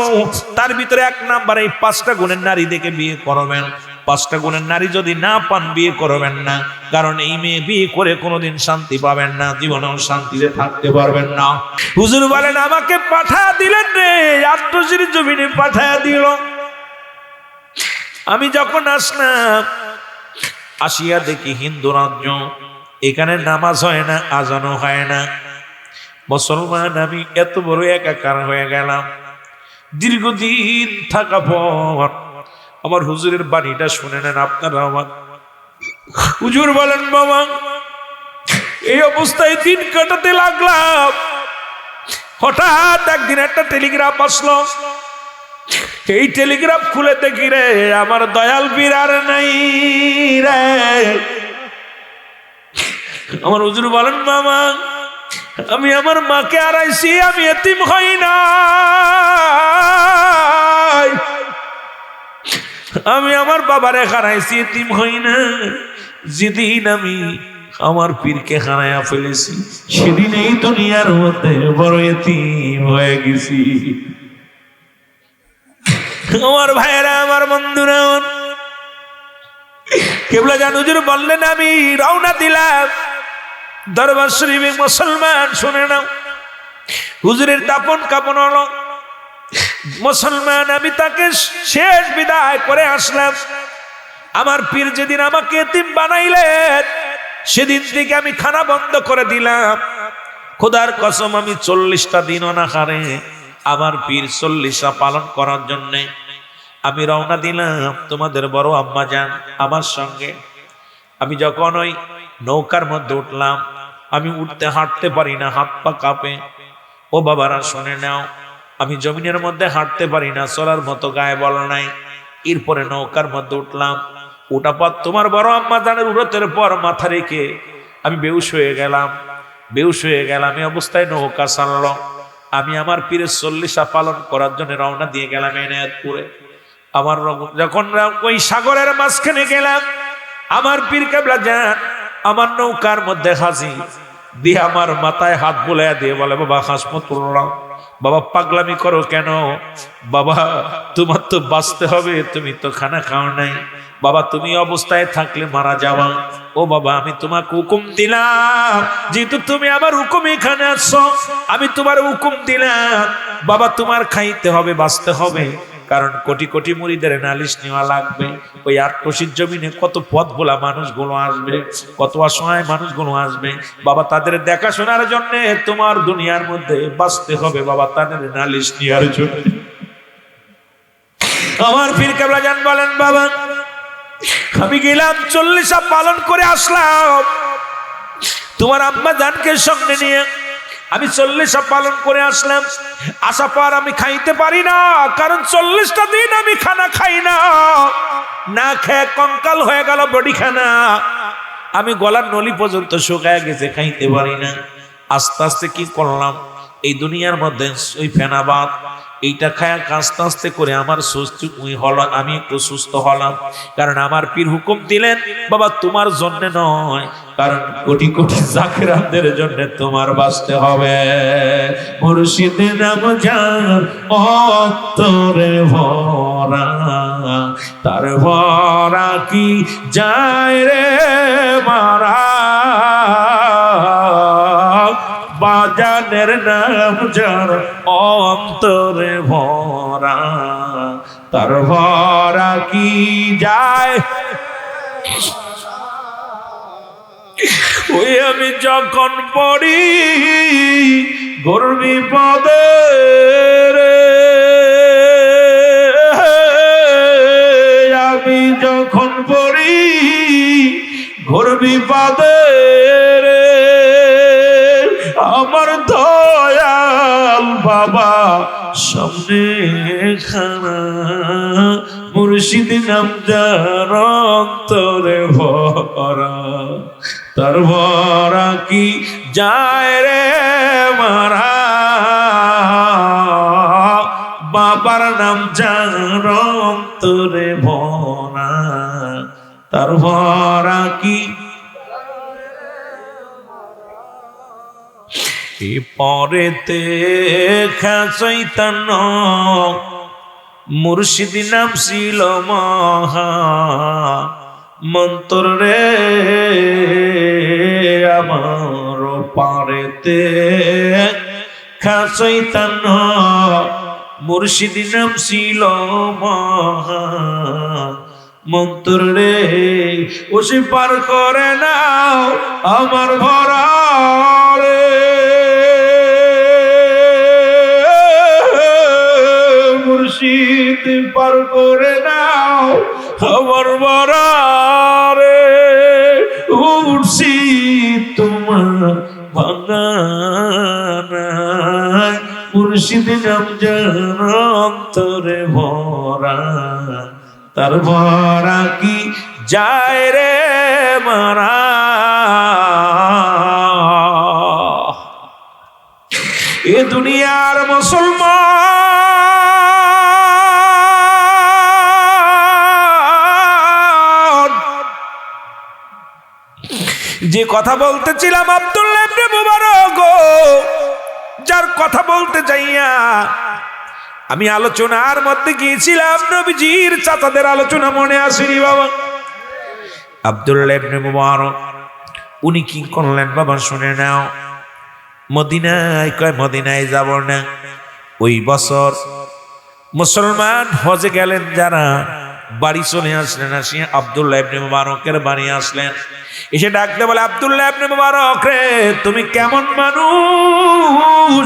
তার ভিতরে 1 নাম্বার, এই 5টা গুণের নারী দেখে বিয়ে করবেন। 5টা গুণের নারী যদি না পান, বিয়ে করবেন না, কারণ এই মেয়ে বিয়ে করে কোনোদিন শান্তি পাবেন না, জীবনেও শান্তিতে থাকতে পারবেন না। হুজুর বলেন, আমাকে পাঠা দিলেন রে, আত্মশ্রী জমিনে পাঠা দিল। আমি যখন আসলাম, আসিয়া দেখি হিন্দু রাজ্য, এখানে নামাজ হয় না, আজানও হয় না। মুসলমান আমি এত বড় একাকার হয়ে গেলাম। দীর্ঘদিন থাকা পর আমার হুজুরের বাণীটা শুনে নেন আপনারা। আমার হুজুর বলেন, বাবা, এই অবস্থায় দিন কাটাতে লাগলাম। হঠাৎ একদিন একটা টেলিগ্রাফ আসলো। এই টেলিগ্রাফ খুলে দেখি রে, আমার দয়াল পীর আর নাই রে। আমার হুজুর বলেন, মামা, আমি আমার মাকে হারাইছি, আমি এতিম হই না, আমি আমার বাবারে হারাইছি, এতিম হই না। যেদিন আমি আমার পীরকে হারাইয়া ফেলেছি, সেদিন এই দুনিয়ার মধ্যে বড় এতিম হয়ে গেছি। আমার ভাইয়েরা, আমার বন্ধুরা, কেবলা জান হুজুর বললেন, আমি রওনা দিলাম দরবার শরীফে। মুসলমান শুনে নাও, হুজুরের দাপন কাপন হলো। মুসলমান, আমি তাকে শেষ বিদায় করে আসলাম। আমার পীর যেদিন আমাকে এতিম বানাইলেন, সেদিন থেকে আমি খানা বন্ধ করে দিলাম। খোদার কসম, আমি 40টা দিন অনাহারে আমার পীর 40টা পালন করার জন্য আমি রওনা দিলাম। তোমাদের বড় আম্মা যান আমার সঙ্গে। আমি যখন ওই নৌকার মধ্যে উঠলাম, আমি উঠতে হাঁটতে পারি না, হাত পা কাঁপে। ও বাবারা শুনে নাও, আমি জমিনের মধ্যে হাঁটতে পারি না, চলার মতো গায়ে বল নাই। এরপরে নৌকার মধ্যে উঠলাম, ওটা পর তোমার বড় আম্মা জানের উরতের পর মাথা রেখে আমি বেহুশ হয়ে গেলাম। বেহুশ হয়ে গেলাম, এই অবস্থায় নৌকা ছাড়লো। আমি আমার পীরের 40টা পালন করার জন্য রওনা দিয়ে গেলাম এনায়েতপুরে। আমার যখন ওই সাগরের মাঝখানে গেলাম, আমার পীর কেবলা যান আমার নৌকার মধ্যে হাজি দিয়ে আমার মাথায় হাত বুলাইয়া দিয়ে বলে, বাবা হাসমতুল্লাহ, বাবা পাগলামি করো কেন? বাবা তোমার তো বাঁচতে হবে, তুমি তো খানা খাও নাই। বাবা তুমি অবস্থায় থাকলে মারা যাওয়া। ও বাবা, আমি তোমাকে হুকুম দিলাম, যেহেতু তুমি আমার হুকুম এখানে আসছো, আমি তোমার হুকুম দিলাম, বাবা তোমার খাইতে হবে, বাঁচতে হবে, কারণ কোটি কোটি মুরিদের নালিশ নেওয়া লাগবে। ওই আটকশির জমিনে কত পথ ভোলা মানুষগুলো আসবে, কত অসহায় মানুষগুলো আসবে। বাবা তাদের দেখাশোনার জন্য তোমার দুনিয়ার মধ্যে বাঁচতে হবে, বাবা তাদের নালিশ নেওয়ার জন্য। আমার পীর কেবলা জান বলেন, বাবা আমি গেলাম 40টা পালন করে আসলাম তোমার আম্মা জানকে সঙ্গে নিয়ে। আমি 40টা পালন করে আসলাম। আসা পর আমি খাইতে পারি না, কারণ 40টা দিন আমি খানা খাই না, না খেয়ে কঙ্কাল হয়ে গেল বডি খানা। আমি গলার নলি পর্যন্ত শুকায় গেছে, খাইতে পারি না। আস্তে আস্তে কি করলাম, এই দুনিয়ার মধ্যে ওই ফেনাবাদ এইটা খায়া আস্তে আস্তে করে আমার সুস্থ হলো, আমি একটু সুস্থ হলাম। কারণ আমার পীর হুকুম দিলেন, বাবা তোমার জন্য নয়, কারণ কোটি কোটি জাকিরাতদের জন্য তোমার বাঁচতে হবে। মুর্শিদের নাম যার অন্তরে ভরা, তার ভরা কি যায় রে মারা। বাজানের নাম যার অন্তরে ভরা, তার ভরা কি যায়। ওই আমি যখন পড়ি ঘোর বিপদে রে, আমি যখন পড়ি ঘোর বিপদে রে, আমার দয়াল বাবা সামনে সামনে খানা মুর্শিদ নাম যার অন্তরে ভরা তার ভরা কি যায় রে মারা বাবার নাম যার অন্তরে ভরা তার ভরা কি পরেতে চৈতন্য মুর্শিদ নাম ছিল মহা মন্ত্র রে আমার পারেতে চৈতন্য মুর্শিদ নাম ছিল মহা মন্ত্র রে ও সে পার করে নাও আমার ভরা রে মুর্শিদ পার করে নাও আমার ভরা রে উঠছি তোমার ভাঙানায় মুর্শিদ নাম যার অন্তরে ভরা তার ভরা কি যায় রে মারা এ দুনিয়ার মুসলমান যে কথা বলতেছিলাম আব্দুল্লাহ ইবনে মুবারক যার কথা বলতে যাইয়া আমি আলোচনার মধ্যে গিয়েছিলাম নবীজির চাচাদের আলোচনা মনে আসেনি বাবা আব্দুল্লাহ ইবনে মুবারক উনি কি করলেন বাবা শুনে নাও মদিনায় কয় মদিনায় যাব না ওই বছর মুসলমান হজে গেলেন যারা বাড়ি চলে আসলেন আসিয়া আব্দুল্লাহ ইবনে মুবারকের বাড়ি আসলেন এসে ডাকতে বলে আব্দুল্লাহ ইবনে মুবারক রে তুমি কেমন মানুষ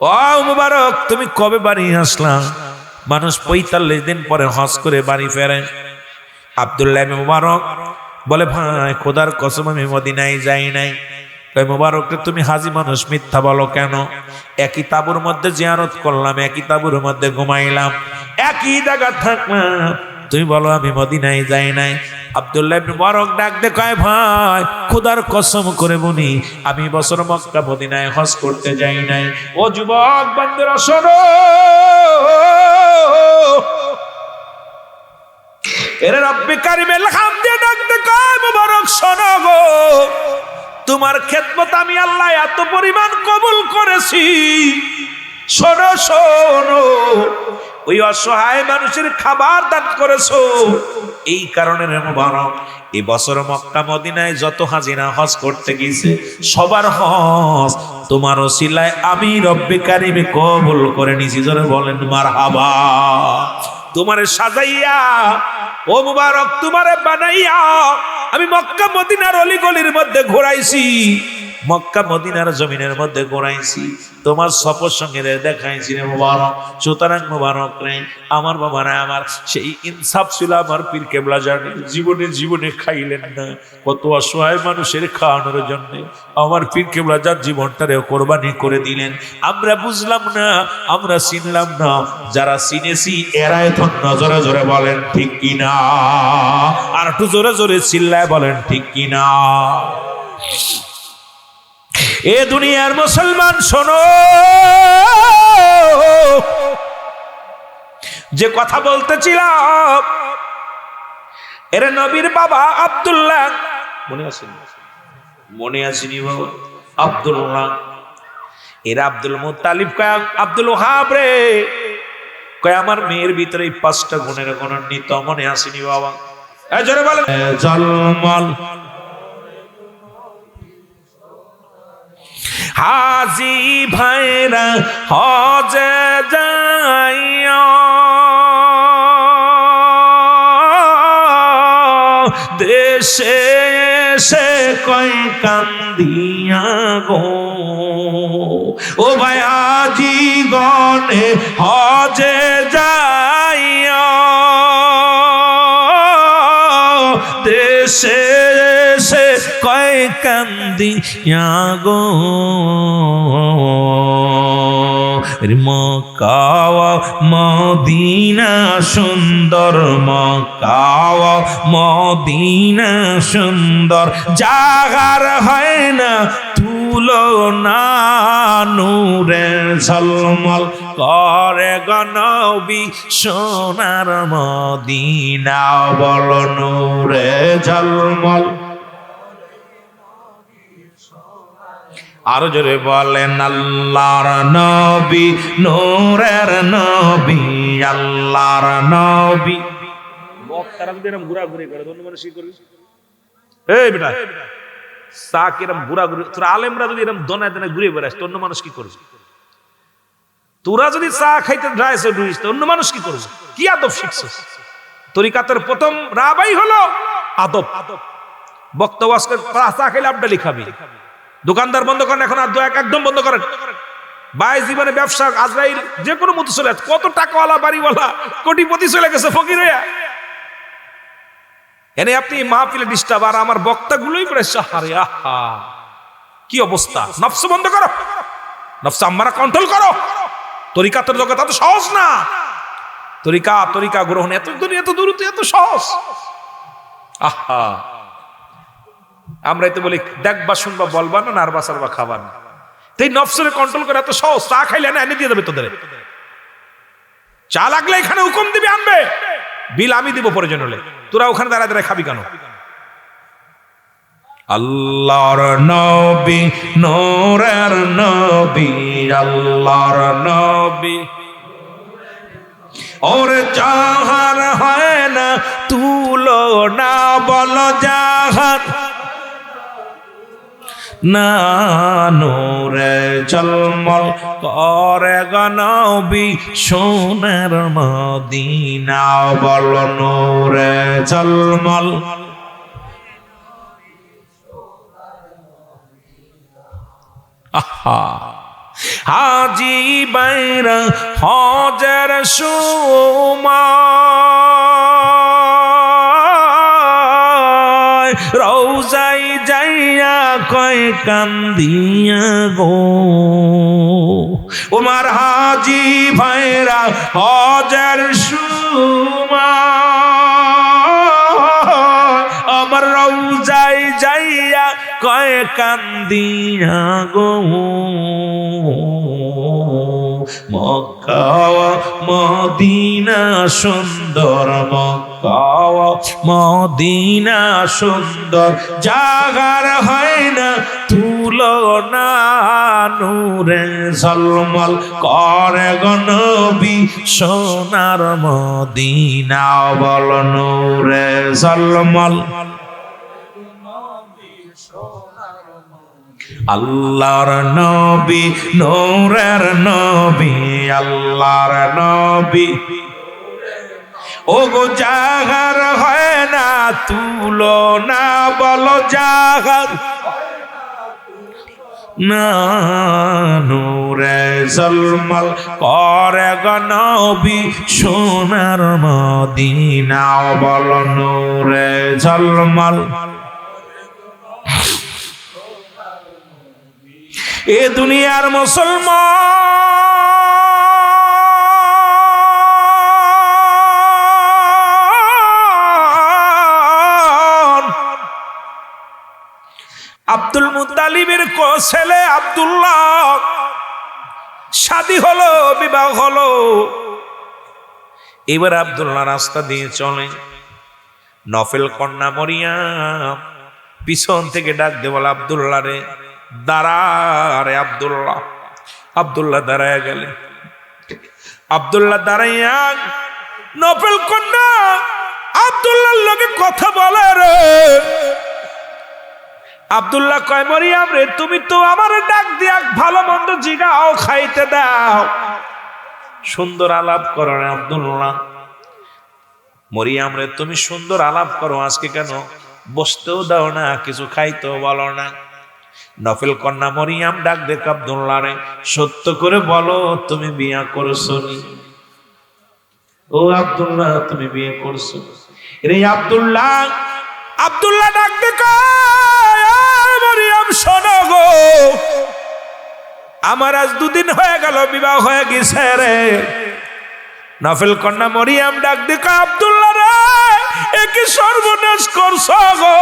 ও মুবারক তুমি কবে বাড়ি আসলাম মানুষ ৪৫ দিন পরে হজ করে বাড়ি ফেরে আব্দুল্লাহ ইবনে মুবারক বলে ভাই খোদার কসম আমি মদিনায় যাই নাই কয় মুবারক তুমি হাজি মানুষ মিথ্যা বলো কেন একই তাঁবুর মধ্যে জিয়ারত করলাম একই তাঁবুর মধ্যে ঘুমাইলাম একই জায়গা থাকলাম তুমি বলো আমি মদিনায় যাই নাই আব্দুল্লাহ ইবনে মুবারক ডাক দে কয় ভাই খোদার কসম করে বলি আমি বছর মক্কা মদিনায় হজ করতে যাই নাই ও যুবক বান্দরা শোনো এর রব্বে কারিমের লাম দিয়ে ডাক দে কয় মুবারক শোনো গো তোমার খেদমত আমি আল্লাহ এত পরিমাণ কবুল করেছি শোনো শোনো ওই অসহায় মানুষের খাবার দান করেছো এই কারণে রে মুবারক এই বছর মক্কা মদিনায় যত হাজিরা হজ করতে গেছে সবার হজ তোমার ওসিলায় আমি রব্বে কারিমে কবুল করে নিছি জোরে বলেন মারহাবা তোমারে সাজাইয়া ও মুবারক তোমারে বানাইয়া আমি মক্কা মদিনার অলিগলির মধ্যে ঘোরাইছি মক্কা মদিনার জমিনের মধ্যে ঘোরাইছি তোমার সফর সঙ্গে দেখাইছি রে মুবারক সুতরাং মুবারক রে আমার বাবারা আমার সেই ইনসাফ ছিল আমার পীর কেবলা জানে জীবনে খাইলেন না কত অসহায় মানুষের খাওয়ানোর জন্য আমার পীর কেবলা যার জীবনটারে কোরবানি করে দিলেন আমরা বুঝলাম না আমরা চিনলাম না যারা চিনেছি এরা এখন নজরে জোরে বলেন ঠিক কিনা আর একটু জোরে জোরে চিল্লায় বলেন ঠিক কিনা এ দুনিয়ার মুসলমান শোনো যে কথা বলতেছিলাম এর নবীর বাবা আব্দুল্লাহ মনে আসেনি বাবা আব্দুল্লাহ এর আব্দুল মুত্তালিব কয় আব্দুল ওহাব রে কয় আমার মেয়ের ভিতরে 5টা গুণের গণান্বিত মনে আসেনি বাবা জোরে বলেন জলমল হাজি ভাইরা হজে যাইয়া দেশে এসে কয় কান্দিয়া গো ও ভাই হাজি গনে হজে যাইয়া দেশে এসে কয় কান্দিয়া গো মক্কা মদিনা সুন্দর, মক্কা মদিনা সুন্দর, জাগার হয় না তুলনা, নূরে ঝলমল করে গো নবী সোনার মদিনা, বল নূরে ঝলমল। আরো জোরে বলেন আল্লাহর নবী নূরের নবী, আল্লাহর নবী। বক্তারা যদি এরকম ঘোরাঘুরি করে অন্য মানুষ কি করবি? এই বেটা চা কিরম ঘোরাঘুরি, তোরা আলেমরা যদি এরকম দনায় দনায় ঘুরে বেড়াস তো অন্য মানুষ কি করবে? তোরা যদি চা খাইতে ড্রাইসে ডুইস তো অন্য মানুষ কি করবে? কি আদব শিখছিস? তরিকাতের প্রথম রাবাই হলো আদব। বক্তা ওয়াজ করে চা খাইলে আবডালি খাবি, দোকানদার বন্ধ করেন এখন, আর একদম বন্ধ করেন। ভাই জীবনে ব্যবসা আজরাইল যে কোনো মতো চলে, কত টাকাওয়ালা বাড়িওয়ালা কোটিপতি চলে গেছে ফকির হইয়া। এনে আপনি মাহফিলে ডিস্টার্ব, আর আমার বক্তাগুলোই করে সাহারে, আহা কি অবস্থা। নফস বন্ধ করো, নফস আম্মারা কন্ট্রোল করো। তরিকাতের জগৎ এত সহজ না, তরিকা গ্রহণ এত দূর এত সহজ। আহা আমরাই তো বলি দেখবা শুনবা বলবা না, নারবা সারবা খাবা না। এই নফসের কন্ট্রোল করে এত সহজ। চা খাইলে না এনে দিয়ে দেবে তোদের, চা লাগলে এখানে হুকুম দিবি আনবে, বিল আমি দিব প্রয়োজন হলে, তোরা ওখানে দাঁড়ায় দাঁড়ায় খাবি কেন? আল্লাহর নবী নূরের নবী, আল্লাহর নবী ওর জাহার হয় না তুলনা, বল জাহার না, নূরে ঝলমল করে গো নবী সোনার মদিনা, বল নূরে ঝলমল। আহা হাজি বাইরা হজের সময়, রওজাই যাইয়া কয় কান্দিয়া গো, ওমার হাজি ভাইরা হজের সময়, আমার রওজাই যাইয়া কয় কান্দিয়া গো, মক্কা মদিনা সুন্দর, মক্কা মদিনা সুন্দর, জাগার হয় না তুলনা, নূরে ঝলমল করে গো নবী সোনার মদিনা, বল নূরে ঝলমল। আল্লাহর নবী নূরের নবী, আল্লাহর নবী ও গো জাগার হয় না তুলনা, বল জাগার না, নূরে ঝলমল করে গো নবী সোনার মদিনা, বল নূরে ঝলমল। এ দুনিয়ার মুসলমান আব্দুল মুত্তালিবের ছেলে আব্দুল্লাহ শাদী হলো, বিবাহ হলো। এবার আব্দুল্লাহ রাস্তা দিয়ে চলে, নফেল কন্যা মরিয়াম পিছন থেকে ডাক দে, বল আব্দুল্লাহ রে দাঁড়া রে আব্দুল্লাহ। আব্দুল্লাহ দাঁড়ায় গেলে, আব্দুল্লাহ দাঁড়াইয়া নফেল কন্যা আব্দুল্লাহর লগে কথা বলে রে। আব্দুল্লাহ কয় মরিয়াম রে তুমি তো আমার ডাক দিয়া ভালো মন্দ জিগাও, খাইতে দাও, সুন্দর আলাপ করো রে আব্দুল্লাহ। মরিয়াম রে তুমি সুন্দর আলাপ করো, আজকে কেন বসতেও দাও না, কিছু খাইতেও বলো না। নফেল কন্যা মরিয়াম ডাক দেখ আব্দুল্লাহ রে, সত্য করে বলো তুমি বিয়ে করছো নি? ও আব্দুল্লাহ তুমি বিয়ে করছো রে? আব্দুল্লাহ ডাক দেখ মরিয়াম শোনো গো, আমার আজ 2 দিন হয়ে গেল বিবাহ হয়ে গেছে রে। নফল কন্যা মরিয়াম ডাক দিকে আব্দুল্লাহ রে, এ কি সর্বনাশ করছো গো?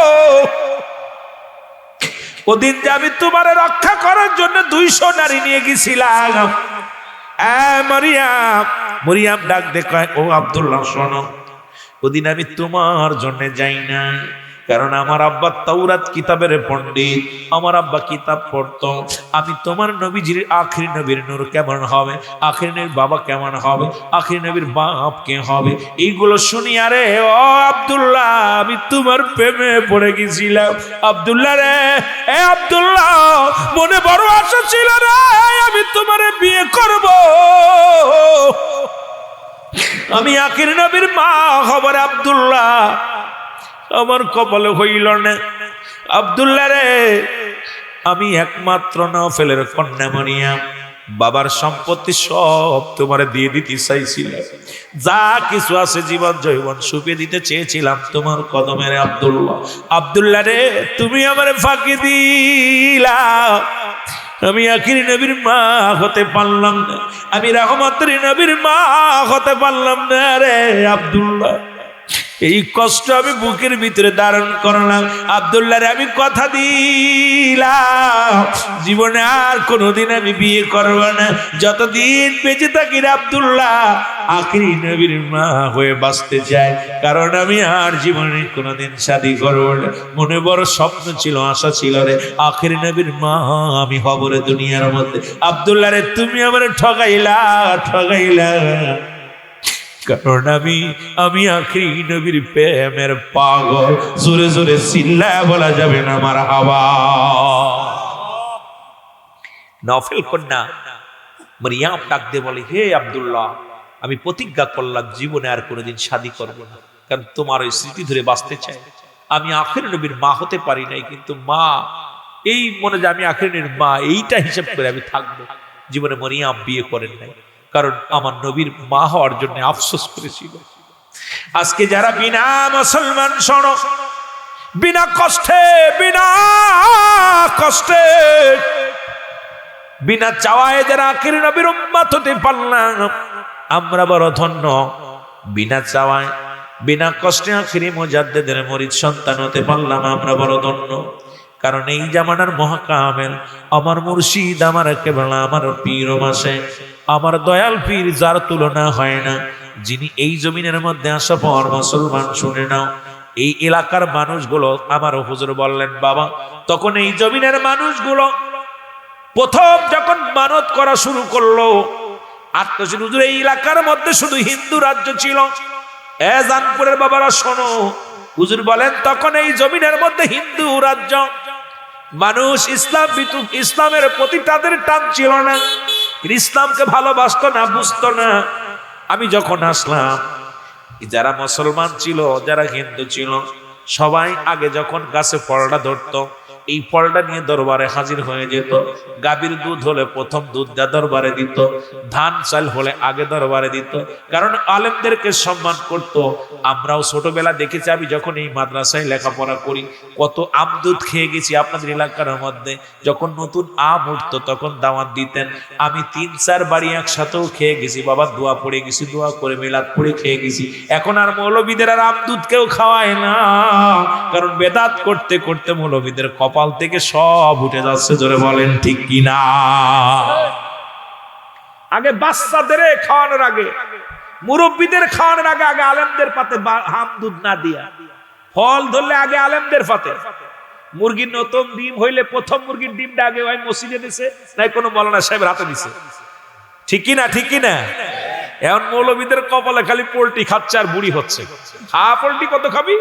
ওদিন যে আমি তোমারে রক্ষা করার জন্য 200 নারী নিয়ে গেছিলাম। মরিয়াম ডাক দেখে, ও আব্দুল্লাহ শোনো, ওদিন আমি তোমার জন্য যাই না, কারণ আমার আব্বা তাওরাত কিতাবের পণ্ডিত, আমার আব্বা কিতাব পড়তো। আমি তোমার নবীজির আখির নবীর নূর কেমন হবে, আখির নবীর বাবা কেমন হবে, আখির নবীর বাপ কে হবে, এইগুলো শুনি আরে ও আব্দুল্লাহ আমি তোমার প্রেমে পড়ে গেছিলাম। আব্দুল্লাহ রে, এ আব্দুল্লাহ, মনে বড় আশা ছিল রে আমি তোমারে বিয়ে করব, আমি আখির নবীর মা হব রে। আব্দুল্লাহ আমার কপালে হইল না। আব্দুল্লাহ রে, আমি একমাত্র নফলের কন্যা মরিয়াম, বাবার সম্পত্তি সব তোমারে দিয়ে দিতে চাইছিলাম, যা কিছু আছে জীবন জৈবন সুপে দিতে চেয়েছিলাম তোমার কদমে রে আব্দুল্লাহ। আব্দুল্লাহ রে, তুমি আমারে ফাঁকি দিলা, আমি আখির নবীর মা হতে পারলাম না, আমি রহমতের নবীর মা হতে পারলাম না রে আব্দুল্লাহ। এই কষ্ট আমি বুকের ভিতরে ধারণ করলাম। আব্দুল্লাহ রে, আমি কথা দিলাম জীবনে আর কোনোদিন আমি বিয়ে করব না, যতদিন বেঁচে থাকি রে আব্দুল্লাহ আখির নবীর মা হয়ে বাঁচতে চাই, কারণ আমি আর জীবনে কোনোদিন শাদী করব না। মনে বড় স্বপ্ন ছিল, আশা ছিল রে আখির নবীর মা আমি হব রে দুনিয়ার মধ্যে। আব্দুল্লাহ রে, তুমি আমার ঠগাইলা, কারণ আমি আখির নবীর প্রেমের পাগল। জোরে জোরে চিল্লায় বলা যাবে না মারহাবা। নফল কন্যা মরিয়াম ডাক দিয়ে বলে, হে আব্দুল্লাহ, আমি প্রতিজ্ঞা করলাম জীবনে আর কোনোদিন শাদী করব না, কারণ তোমার ওই স্মৃতি ধরে বাঁচতে চাই। আমি আখির নবীর মা হতে পারি নাই, কিন্তু মা এই মনে যে আমি আখির নবীর মা এইটা হিসাব করে আমি থাকবো। জীবনে মরিয়াম বিয়ে করেন নাই, কারণ আমার নবীর মা হওয়ার জন্য আফসোস করেছিল। আজকে যারা বিনা মুসলমান শোনো, বিনা কষ্টে বিনা চাওয়ায় যারা আখির নবীর উম্মত হতে পারলাম, আমরা বড় ধন্য। বিনা চাওয়ায় বিনা কষ্টে আখিরি মুজাদ্দিদের মুরিদ সন্তান হতে পারলাম, আমরা বড় ধন্য। কারণ এই জামানার মহাকামেল আমার মুর্শিদ, আমার কেবলা আমার পীর মাসে, আমার দয়াল পীর যার তুলনা হয় না, যিনি এই জমিনের মধ্যে আসা পর মুসলমান শুনে নাও, এই এলাকার মানুষগুলো আমার হুজুর বললেন বাবা, তখন এই জমিনের মানুষগুলো প্রথম যখন মানত করা শুরু করলো, আত্মশীল হুজুর এই এলাকার মধ্যে শুধু হিন্দু রাজ্য ছিল। এ জানপুরের বাবারা শোনো, হুজুর বলেন তখন এই জমিনের মধ্যে হিন্দু রাজ্য, মানুষ ইসলামের প্রতি তাদের টান ছিল না, ইসলামকে ভালোবাসতো না, বুঝতো না। আমি যখন আসলাম, যারা মুসলমান ছিল, যারা হিন্দু ছিল, সবাই আগে যখন গাছে ফলটা ধরতো, এই ফলটা নিয়ে দরবারে হাজির হয়ে যেত। গাভীর দুধ হলে প্রথম দুধটা দরবারে দিত, ধান চাল হলে আগে দরবারে দিত, কারণ আলেমদেরকে সম্মান করত। আমরাও ছোটবেলা দেখেছি, আমি যখন এই মাদ্রাসায় লেখাপড়া করি, কত আম দুধ খেয়ে গেছি আপনাদের এলাকার মধ্যে। যখন নতুন আম উঠতো তখন দাওয়াত দিতেন, আমি 3-4 বাড়ি একসাথেও খেয়ে গেছি। বাবা দোয়া পড়ে গেছি, দোয়া করে মিলাদ পড়ে খেয়ে গেছি। এখন আর মৌলবীদের আর আম দুধ কেউ খাওয়ায় না, কারণ বেদাত করতে করতে মৌলবীদের কপাল থেকে সব উঠে যাচ্ছে। জোরে বলেন ঠিক কিনা? আগে বাচ্চাদের খাওয়ানোর আগে, মুরব্বীদের খাওয়ানোর আগে, আগে আলেমদের পাতে হাম দুধ না দিয়া ফল ধরলে আগে আলেমদের পাতে। মুরগির নতুন ডিম হইলে প্রথম মুরগির ডিমটা আগে ওই মসজিদে দিছে, নাই কোনো মাওলানা সাহেবের হাতে দিছে। ঠিক কিনা? ঠিক কিনা? এখন মৌলবীদের কপালে খালি পোল্ট্রি খাচ্ছে আর বুড়ি হচ্ছে। পোল্ট্রি কত খাবি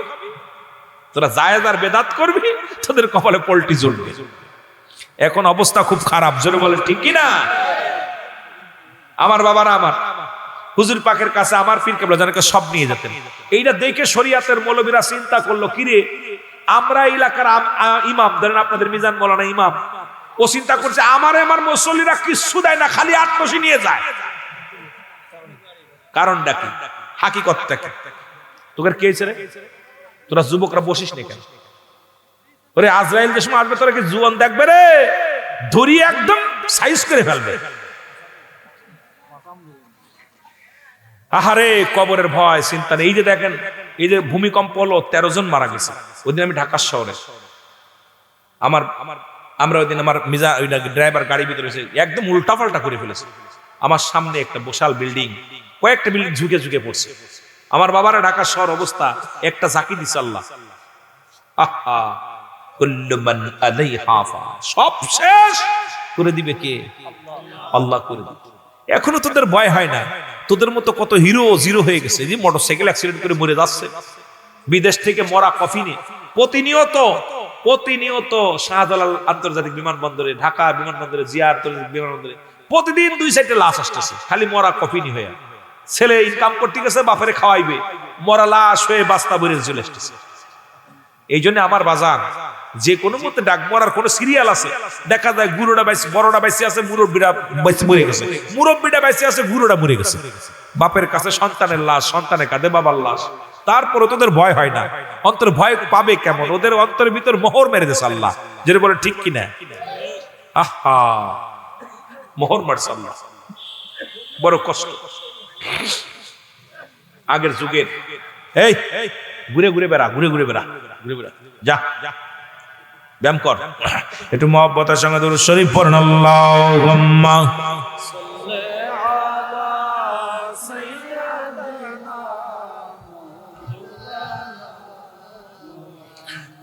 তোরা? জায়েজ আর বেদাত করবি, তোদের কপালে পোল্ট্রি জ্বলবে। এখন অবস্থা খুব খারাপ। জোরে বলে ঠিক কিনা? আমার বাবারা আমার হুজুর পাকের কাছে আমার পীর কেবলা জানাকে সব নিয়ে যেতেন। এইটা দেখে শরীয়তের মৌলবীরা চিন্তা করলো, কিরে আমরা এলাকার ইমাম, ধরেন আপনাদের মিজান মৌলানা ইমাম, ও চিন্তা করছে আমার মুসল্লিরা কিচ্ছু দেয় না, খালি আটনশি নিয়ে যায়। কারণটা কি? হাকিকতটা কি? তোদের কে রে? তোরা যুবকরা বসিস নি কেন? ওরে আজরাইল যে সময় আসবে তোরা কি জুয়ান দেখবে রে? ধরি একদম সাইজ করে ফেলবে। আহারে কবরের ভয় চিন্তা নেই। এই যে দেখেন, এই যে ভূমিকম্প হলো 13 জন মারা গেছে ওই দিন। আমি ঢাকা শহরে আমরা ওই দিন আমার মিজা ওই ড্রাইভার গাড়ির ভিতরে একদম উল্টা পাল্টা করে ফেলেছে। আমার সামনে একটা বিশাল বিল্ডিং, কয়েকটা বিল্ডিং ঝুঁকে ঝুঁকে পড়ছে। আমার বাবারা ঢাকা শহর অবস্থা একটা ঝাঁকি দিছে আল্লাহ। আহা, কুল্লু মান আলাইহা ফান, সব শেষ করে দিবে কে? আল্লাহ করে দিবে। এখনো তোদের ভয় হয় না? তোদের মতো কত হিরো জিরো হয়ে গেছে, যে মোটরসাইকেল অ্যাক্সিডেন্ট করে মরে যাচ্ছে, বিদেশ থেকে মরা কফিনে প্রতিনিয়ত শাহজালাল আন্তর্জাতিক বিমানবন্দরে, ঢাকা বিমানবন্দরে, জিয়া আন্তর্জাতিক বিমানবন্দরে প্রতিদিন 2-4টে লাশ আসতেছে খালি মরা কফিনি হয়ে। ছেলে ইনকাম করতে গেছে, বাপের খাওয়াইবে, মরা লাশ হয়ে বাস্তা বইরে চলে আসতেছে। এই জন্য আমার বাজার যে কোনো মতে ডাক মরার কোন সিরিয়াল আছে, দেখা যায় গুরুটা বাইছে, বড়টা বাইছে আছে, মুরব্বীরা বাইছে মরে গেছে, মুরব্বীটা বাইছে আছে, গুরুটা মরে গেছে। বাপের কাছে সন্তানের লাশ, সন্তানের কাঁধে বাবার লাশ। তারপরে তোদের ভয় হয় না। অন্তর ভয় পাবে কেমন? ওদের অন্তরের ভিতর মোহর মেরে দিয়েছে আল্লাহ। যেটা বলে ঠিক কিনা? আহা, মোহর মারছে আল্লাহ, বড় কষ্ট। আগের যুগের এই ঘুরে ঘুরে বেড়া, যা ব্যায়াম কর, একটু মহব্বতের সঙ্গে দুরূদ শরীফ পড়ুন। আল্লাহুম্মা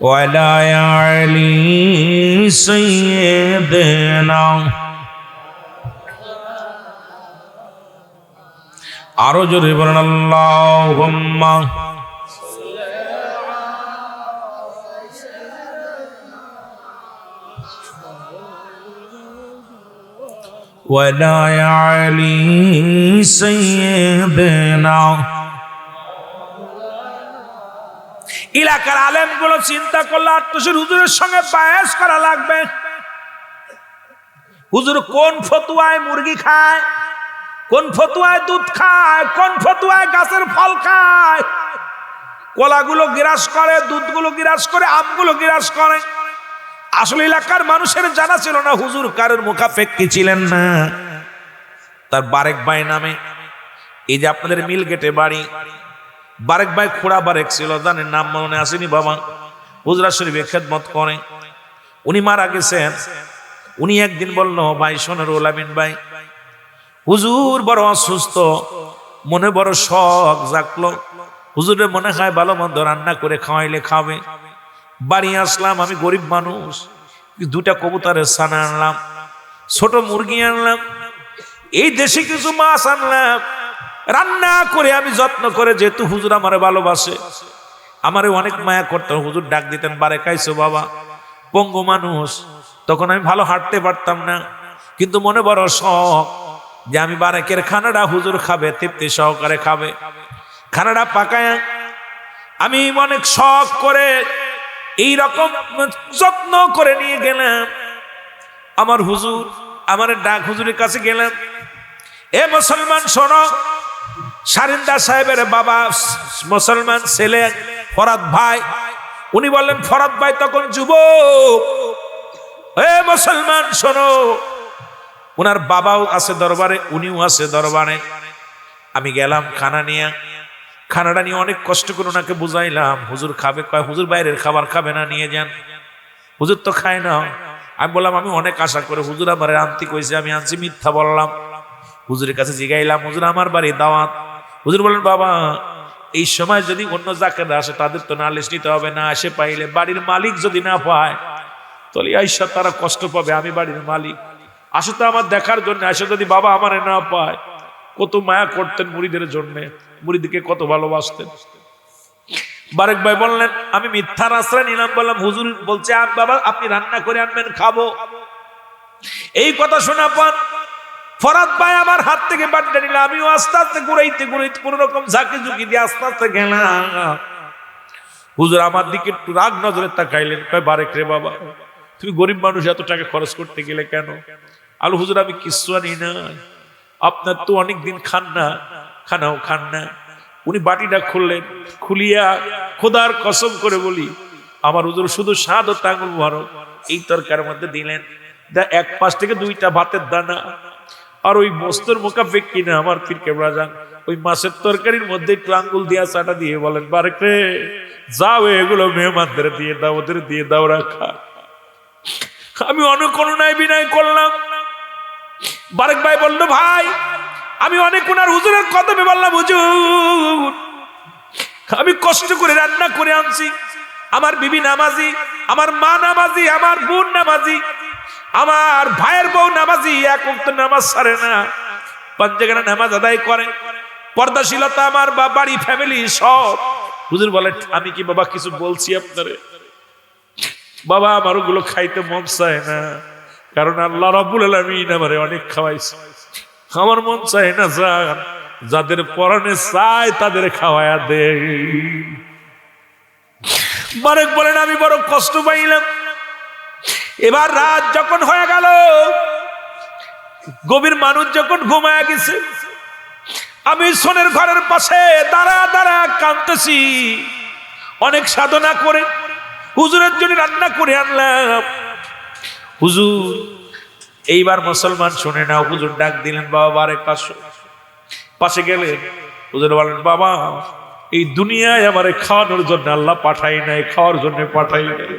ওয়ালা আলি সাইয়্যিদিনা, আরো জোরে বলুন আল্লাহুম্মা ওয়ালা আলি সাইয়্যিদিনা। এলাকার আলেম গুলো চিন্তা করলে আত্মসীর হুজুরের সঙ্গে বায়াস করা লাগবে। হুজুর কোন ফতুয়ায় মুরগি খায়, কোন ফতুয়ায় দুধ খায়, কোন ফতুয়ায় গাছের ফল খায়, কলাগুলো গিরাস করে, দুধগুলো গিরাস করে, আমগুলো গিরাস করে। আসলে এলাকার মানুষের জানা ছিল না হুজুর কারোর মুখাপেক্ষী ছিলেন না। তার বারেক ভাই নামে, এই যে আপনাদের মিল গেটে বাড়ি, বারেক ভাই খোড়া বারেক ছিল, জানেন নাম মনে আসেনি বাবা, হুজরা শরীফে খেদমত করে। উনি মারা গেছেন। উনি একদিন বলল, ভাই শোনেন ওলামিন ভাই, হুজুর বড় অসুস্থ, মনে বড় শখ জাগলো, হুজুরের মনে হয় ভালো মন্দ রান্না করে খাওয়াইলে খাবে। বাড়ি আসলাম, আমি গরিব মানুষ, 2টা কবুতরের ছানা আনলাম, ছোট মুরগি আনলাম, এই দেশে কিছু মাছ আনলাম, রান্না করে আমি যত্ন করে, যেহেতু হুজুর আমারে ভালোবাসে, আমারে অনেক মায়া করতো, হুজুর ডাক দিতেন, বারে খাইছো বাবা। পঙ্গু মানুষ, তখন আমি ভালো হাঁটতে পারতাম না, কিন্তু মনে বড় শখ যে আমি বারেকের খানাটা হুজুর খাবে, তৃপ্তি সহকারে খাবে। খানাটা পাকায় আমি অনেক শখ করে এই রকম যত্ন করে নিয়ে গেলাম। আমার হুজুর, আমার ডাক হুজুরের কাছে গেলাম, এ মুসলমান শোনো, সারিন্দা সাহেবের বাবা মুসলমান ছেলে ফরাদ ভাই, উনি বললেন ফরাদ ভাই তখন যুবক, এ মুসলমান শোনো, উনার বাবাও আছে দরবারে, উনিও আছে দরবারে। আমি গেলাম খানা নিয়ে, খানাটা নিয়ে অনেক কষ্ট করে ওনাকে বুঝাইলাম, হুজুর খাবে, কয় হুজুর বাইরের খাবার খাবে না, নিয়ে যান। হুজুর তো খায় না। আমি বললাম আমি অনেক আশা করে হুজুর আমার আনতে কইছে, আমি আনছি, মিথ্যা বললাম। হুজুরের কাছে জিগাইলাম, হুজুর আমার বাড়ি দাওয়াত। হুজুর বলেন, বাবা এই সময় যদি অন্য জাকেরা আসে তাদের তো নালিশ নিতে হবে না, আসে পাইলে বাড়ির মালিক যদি না পায় তাহলে আইসা তারা কষ্ট পাবে, আমি বাড়ির মালিক, আসে তো আমার দেখার জন্য, আসে যদি বাবা আমারে না পায়। কত মায়া করতেন মুরিদের জন্য, মুরিদকে কত ভালোবাসতেন। বারেক ভাই বললেন, আমি মিথ্যার আশ্রয় নিলাম, বললাম হুজুর বলছে বাবা আপনি রান্না করে আনবেন, খাবো। এই কথা শোনা পর ফরাদ ভাই আমার হাত থেকে বাটিটা নিল, আমিও আস্তে আস্তে ঘুরাইতে কোন রকম ঝাঁকি ঝুঁকি দিয়ে আস্তে আস্তে গেলাম। হুজুর আমার দিকে একটু রাগ নজরে তাকাইলেন, কয় বারেক রে বাবা, তুমি গরিব মানুষ, এত টাকা খরচ করতে গেলে কেন? আলু হুজুর আমি কিছু আনি না, আপনার তো অনেকদিন খান না, খানাও খান না। উনি বাটিটা খুললেন, খুলিয়া খোদার কসম করে বলি, আমার হুজুর শুধু স্বাদ ও আঙুল ভরো এই তরকারির মধ্যে দিলেন। এক পাশ থেকে দুইটা ভাতের দানা আর ওই বস্তুর মোকাফেক কিনা আমার পীর কেবলা যান ওই মাছের তরকারির মধ্যে একটু আঙ্গুল দিয়া চাটা দিয়ে বলেন বারেক রে যাও এগুলো মেহমানদের দিয়ে দাও ওদের দিয়ে দাও রাখা। আমি অনেক অনুনয় বিনয় করলাম। বারেক ভাই বললো ভাই আমি অনেক ওনার হুজুরের কদমে বললাম হুজুর আমি কষ্ট করে রান্না করে আনছি, আমার বিবি নামাজি, আমার মা নামাজি, আমার বোন নামাজি, আমার ভাইয়ের বউ নামাজি, এক ওয়াক্ত নামাজ ছাড়ে না, পাঁচজাগানা নামাজ আদায় করে, পর্দাশীলতা আমার বাড়ি ফ্যামিলি সব। হুজুর বলেন আমি কি বাবা কিছু বলছি আপনারে? বাবা আমার ওগুলো খাইতে মন চায় না, কারণ আল্লাহ রাব্বুল আলামিন আমারে অনেক খাওয়াইছে, আমার মন চায় না যান, যাদের পরনে চায় তাদের খাওয়ায়া দে। বারেক বলেন আমি বড় কষ্ট পাইলাম। এবার রাত যখন হয়ে গেল, গভীর মানুষ যখন ঘুমায় গেছে, আমি সোনের ঘরের পাশে দাঁড়া দাঁড়া কাঁদতেছি। অনেক সাধনা করে হুজুরের জন্য রান্না করে আনলাম। হুজুর এইবার মুসলমান শুনে না, হুজুর ডাক দিলেন বাবা বারেক আসো। পাশে গেলেন, হুজুর বলেন বাবা এই দুনিয়ায় আমারে খাওয়ানোর জন্য আল্লাহ পাঠাই নাই, খাওয়ার জন্য পাঠাই নাই।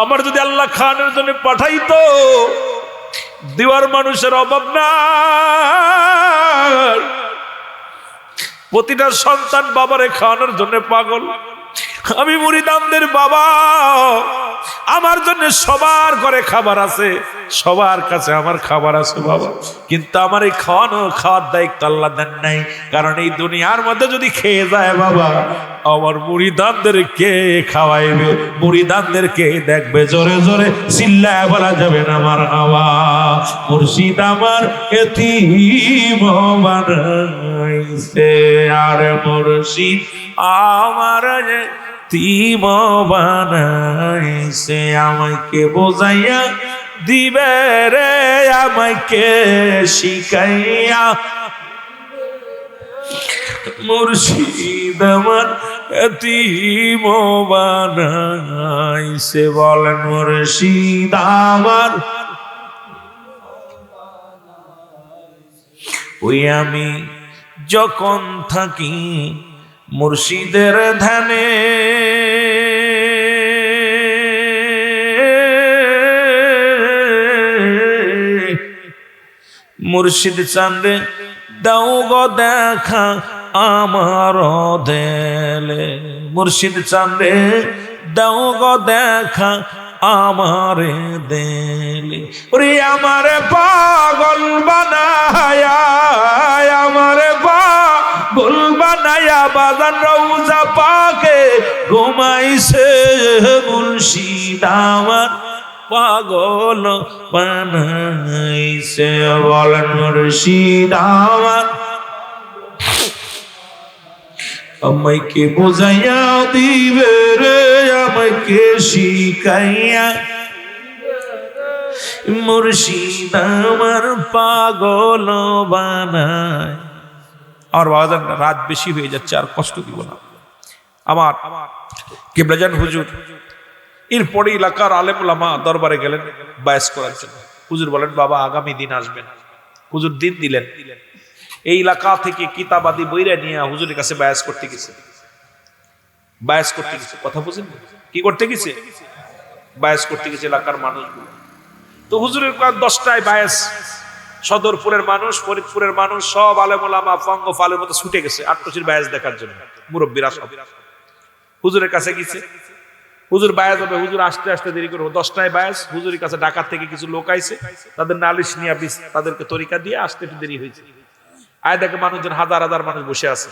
আমার যদি আল্লাহ খাওয়ানোর জন্য পাঠাইতো দেওয়ার মানুষের অভাব নাই। প্রতিটা সন্তান বাবারে খাওয়ানোর জন্য পাগল। আমি মুরিদানদের বাবা, আমার জন্য সবার ঘরে খাবার আছে, সবার কাছে আমার খাবার আছে বাবা, কিন্তু আমার এই খাওয়ার দায়িত্ব আল্লাহ দেন নাই। কারণ এই দুনিয়ার মধ্যে যদি খেয়ে যায় বাবা, আমার মুরিদানদের কে খাওয়াইবে, মুরিদানদের কে দেখবে? জোরে জোরে চিল্লায় বলা যাবে না আমার আওয়াজ। মুর্শিদ আমার এতিম বানাইছে, আর মুর্শিদ আমার এতিম বানাইছে, আমাকে বোঝাইয়া দিবে রে, আমাকে শিখাইয়া। মুর্শিদ আমার এতিম বানাইছে, বলেন মুর্শিদ আমার। ওই আমি যখন থাকি মুর্শিদের ধ্যানে, মুর্শিদ চান্দে দাও গো দেখা আমার দেলে, মুর্শিদ চান্দে দাও গো দেখা আমার দেলে। ওরে আমার পাগল বানায়া, আমার পাগল বানায়া বাজান রওজা পাকে ঘুমাইছে, মুর্শিদ আমার পাগল বানাইছে, বলেন মুর্শিদ আমার। আমাকে বোঝাইয়া দিবে রে, আমাকে শিখাইয়া, মুর্শিদ আমার পাগল বানায়। আমার বাবাজান রাত বেশি হয়ে যাচ্ছে, আর কষ্ট দিব না। আমার কিবলাজান হুজুর এরপরে এলাকার আলেম ওলামা দরবারে গেলেন বায়াস করার জন্য। হুজুর বলেন বাবা আগামী দিন আসবেন। হুজুর দিন দিলেন। এই এলাকা থেকে কিতাবাদি বইরা নিয়ে হুজুরের কাছে বায়াস করতে গেছে। বায়াস করতে গেছে, কথা বুঝেন? কি করতে গেছে? বায়াস করতে গেছে এলাকার মানুষগুলো। তো হুজুরের 10টায় বায়াস, সদরপুরের মানুষ, ফরিদপুরের মানুষ সব আলেম ওলামা ফঙ্গ ফালের মতো ছুটে গেছে আটটসির বায়াস দেখার জন্য। মুরব্বীরা সব হুজুরের কাছে গেছে। হুজুর বায়াস হবে, হুজুর আসতে আসতে দেরি করবো। 10টায় বায়াস, হুজুরের কাছে ঢাকা থেকে কিছু লোক আইছে, তাদের নালিশ নিয়ে তাদেরকে তরিকা দিয়ে আসতে একটু দেরি হয়েছে। আয় দেখে মানুষজন হাজার হাজার মানুষ বসে আছে।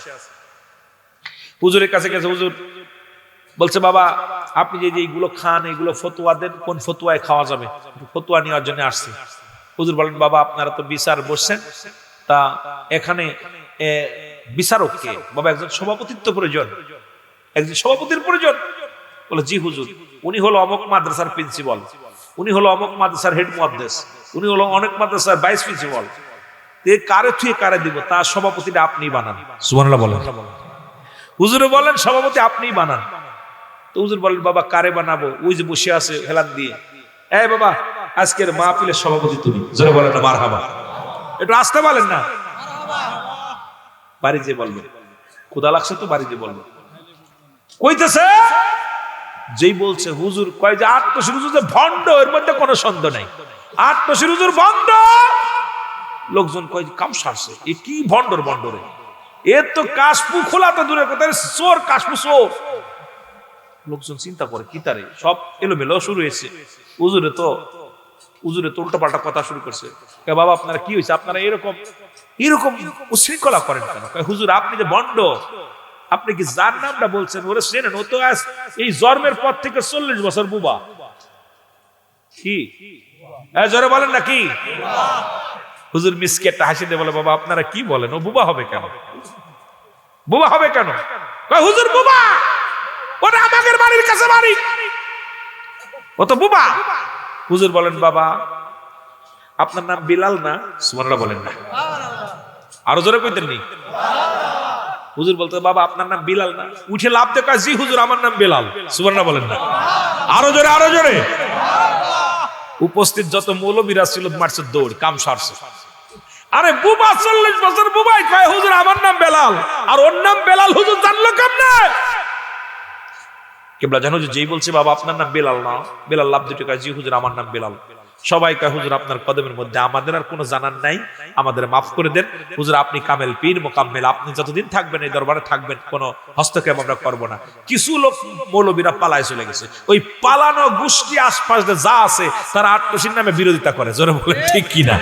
হুজুরের কাছে গেছে। হুজুর বলছে বাবা আপনি যে এইগুলো খান, এইগুলো ফতুয়া দেন, কোন ফতুয়ায় খাওয়া যাবে? ফতুয়া নেওয়ার জন্য আসছি। হুজুর বলেন বাবা আপনারা তো বিচার বসছেন, তা এখানে বিচারক কে? বাবা একজন সভাপতিত্ব প্রয়োজন, একজন সভাপতির প্রয়োজন। বলে জি হুজুর, উনি হলো অমুক মাদ্রাসার প্রিন্সিপাল, উনি হলো অমুক মাদ্রাসার হেড মুহাদ্দিস, উনি হলো অনেক মাদ্রাসার ভাইস প্রিন্সিপাল। কারে থুয়ে কারে দিব, তার সভাপতিটা আপনি বানান। সুবহানাল্লাহ বলেন। হুজুরে বলেন সভাপতি আপনি বানান। তো হুজুর বলেন বাবা কারে বানাবো? ওই যে বসে আছে হেলান দিয়ে, এই বাবা আজকের মাহফিলের সভাপতি তুমি, জোরে বলেন না মারহাবা। একটু আসতে বলেন না, বাড়ি যে বলবেন, ক্ষুধা লাগছে তো বাড়ি যে বলবেন। কইতেছে যেই বলছে হুজুর কয় যে আটশো হুজুর যে ভণ্ড, এর মধ্যে কোনো সন্দেহ নাই, আটশো হুজুর ভণ্ড। লোকজন কয় কাম সারছে, এ কি ভণ্ডর ভণ্ডরে, এর তো কাশপু খোলা তো দূরের কথা, চোর কাশপু চোর। লোকজন চিন্তা করে কি তারে, সব এলোমেলো শুরু হয়েছে। হুজুরে তো উল্টো পাল্টা কথা শুরু করছে। বাবা আপনারা কি হয়েছে, আপনারা এরকম এরকম উশৃঙ্খলা করেন কেন? হুজুর আপনি যে ভণ্ড, আপনি কি যার নামটা বলছেন ওরে চেনেন? ও তো এই জন্মের পর থেকে 40 বছর বুবা। কি জোরে বলেন না কি? হুজুর মিসকে একটা হাসি দিয়ে বলে, বাবা আপনারা কি বলেন, ও বুবা হবে কেন? বুবা হবে কেন? হুজুর বুবা, ওটা আমাদের বাড়ির কাছে বাড়ি, ও তো বুবা। হুজুর বলেন, বাবা আপনার নাম বিলাল না? সুবহানাল্লাহ বলেন না, আরো জোরে কইতেন নি? হুজুর বলতে, বাবা আপনার নাম বিলাল না? উঠে লাভ দেখা, জি হুজুর আমার নাম বিলাল। সুবহানাল্লাহ বলেন না, আরো জোরে আরো জোরে। উপস্থিত যত মৌলবীরা ছিল মারছে দৌড়, কাম সারছে। আরে বুবা 40 বছর বুবাই কয় হুজুর আমার নাম বেলাল, আর ওর নাম বেলাল, হুজুর জানলো কেমনে? কেবলা জানো যেই বলছে বাবা আপনার নাম বেলাল না, বেলাল লাভ দুটো কয় জি হুজুর আমার নাম বেলাল। সবাই কয় হুজুর আপনার কদমের মধ্যে, আমাদের আর কোনো জানার নাই, আমাদের মাফ করে দেন হুজুর, আপনি কামেল পীর মোকাম্মেল, আপনি যতদিন থাকবেন এই দরবারে থাকবেন, কোনো হস্তক্ষেপ আমরা করবো না। কিছু লোক মৌলবীরা পালায় চলে গেছে, ওই পালানো গোষ্ঠী আশপাশ যা আছে তারা আটশির নামে বিরোধিতা করে, জোরে বলেন ঠিক কিনা?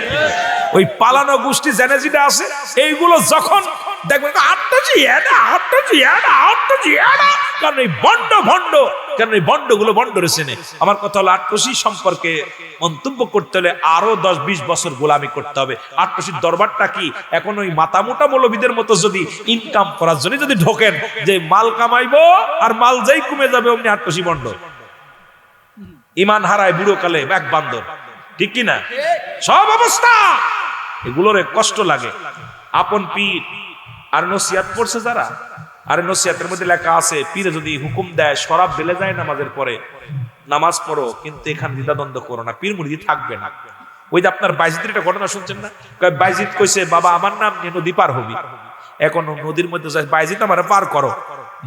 ওই পালানো গোষ্ঠী জেনে যেটা আছে এইগুলো যখন দেখবেন কারণ এই বন্ড কারণ এই বন্ডগুলো বন্ডরে চেনে। আমার কথা হলো আটশি সম্পর্কে মন্তব্য করতে হলে আরো 10-20 বছর গোলামি করতে হবে। আটশির দরবারটা কি এখন ওই মাথা মোটা মৌলবীদের মতো যদি ইনকাম করার জন্য যদি ঢোকেন যে মাল কামাইবো আর মাল যেই কমে যাবে অমনি আটশি বন্ড, ইমান হারায় বুড়ো কালে এক বান্দর, ঠিক কিনা? সব অবস্থা এগুলোরে কষ্ট লাগে। আপন পীর আর নসিহত পড়ছে যারা, আর নসিহতের মধ্যে লেখা আছে পীরে যদি হুকুম দেয় শরাব বেলে যায় নামাজের পরে, নামাজ পড়ো কিন্তু এখানে দ্বিধাদ্বন্দ্ব করো না, পীর মুরিদি থাকবে না। ওই যে আপনার বাইজিদের একটা ঘটনা শুনছেন না? বাইজিদ কইছে বাবা আমার নাম নিয়ে নদী পার হবি, এখন নদীর মধ্যে যায় বাইজিদ আমার পার করো,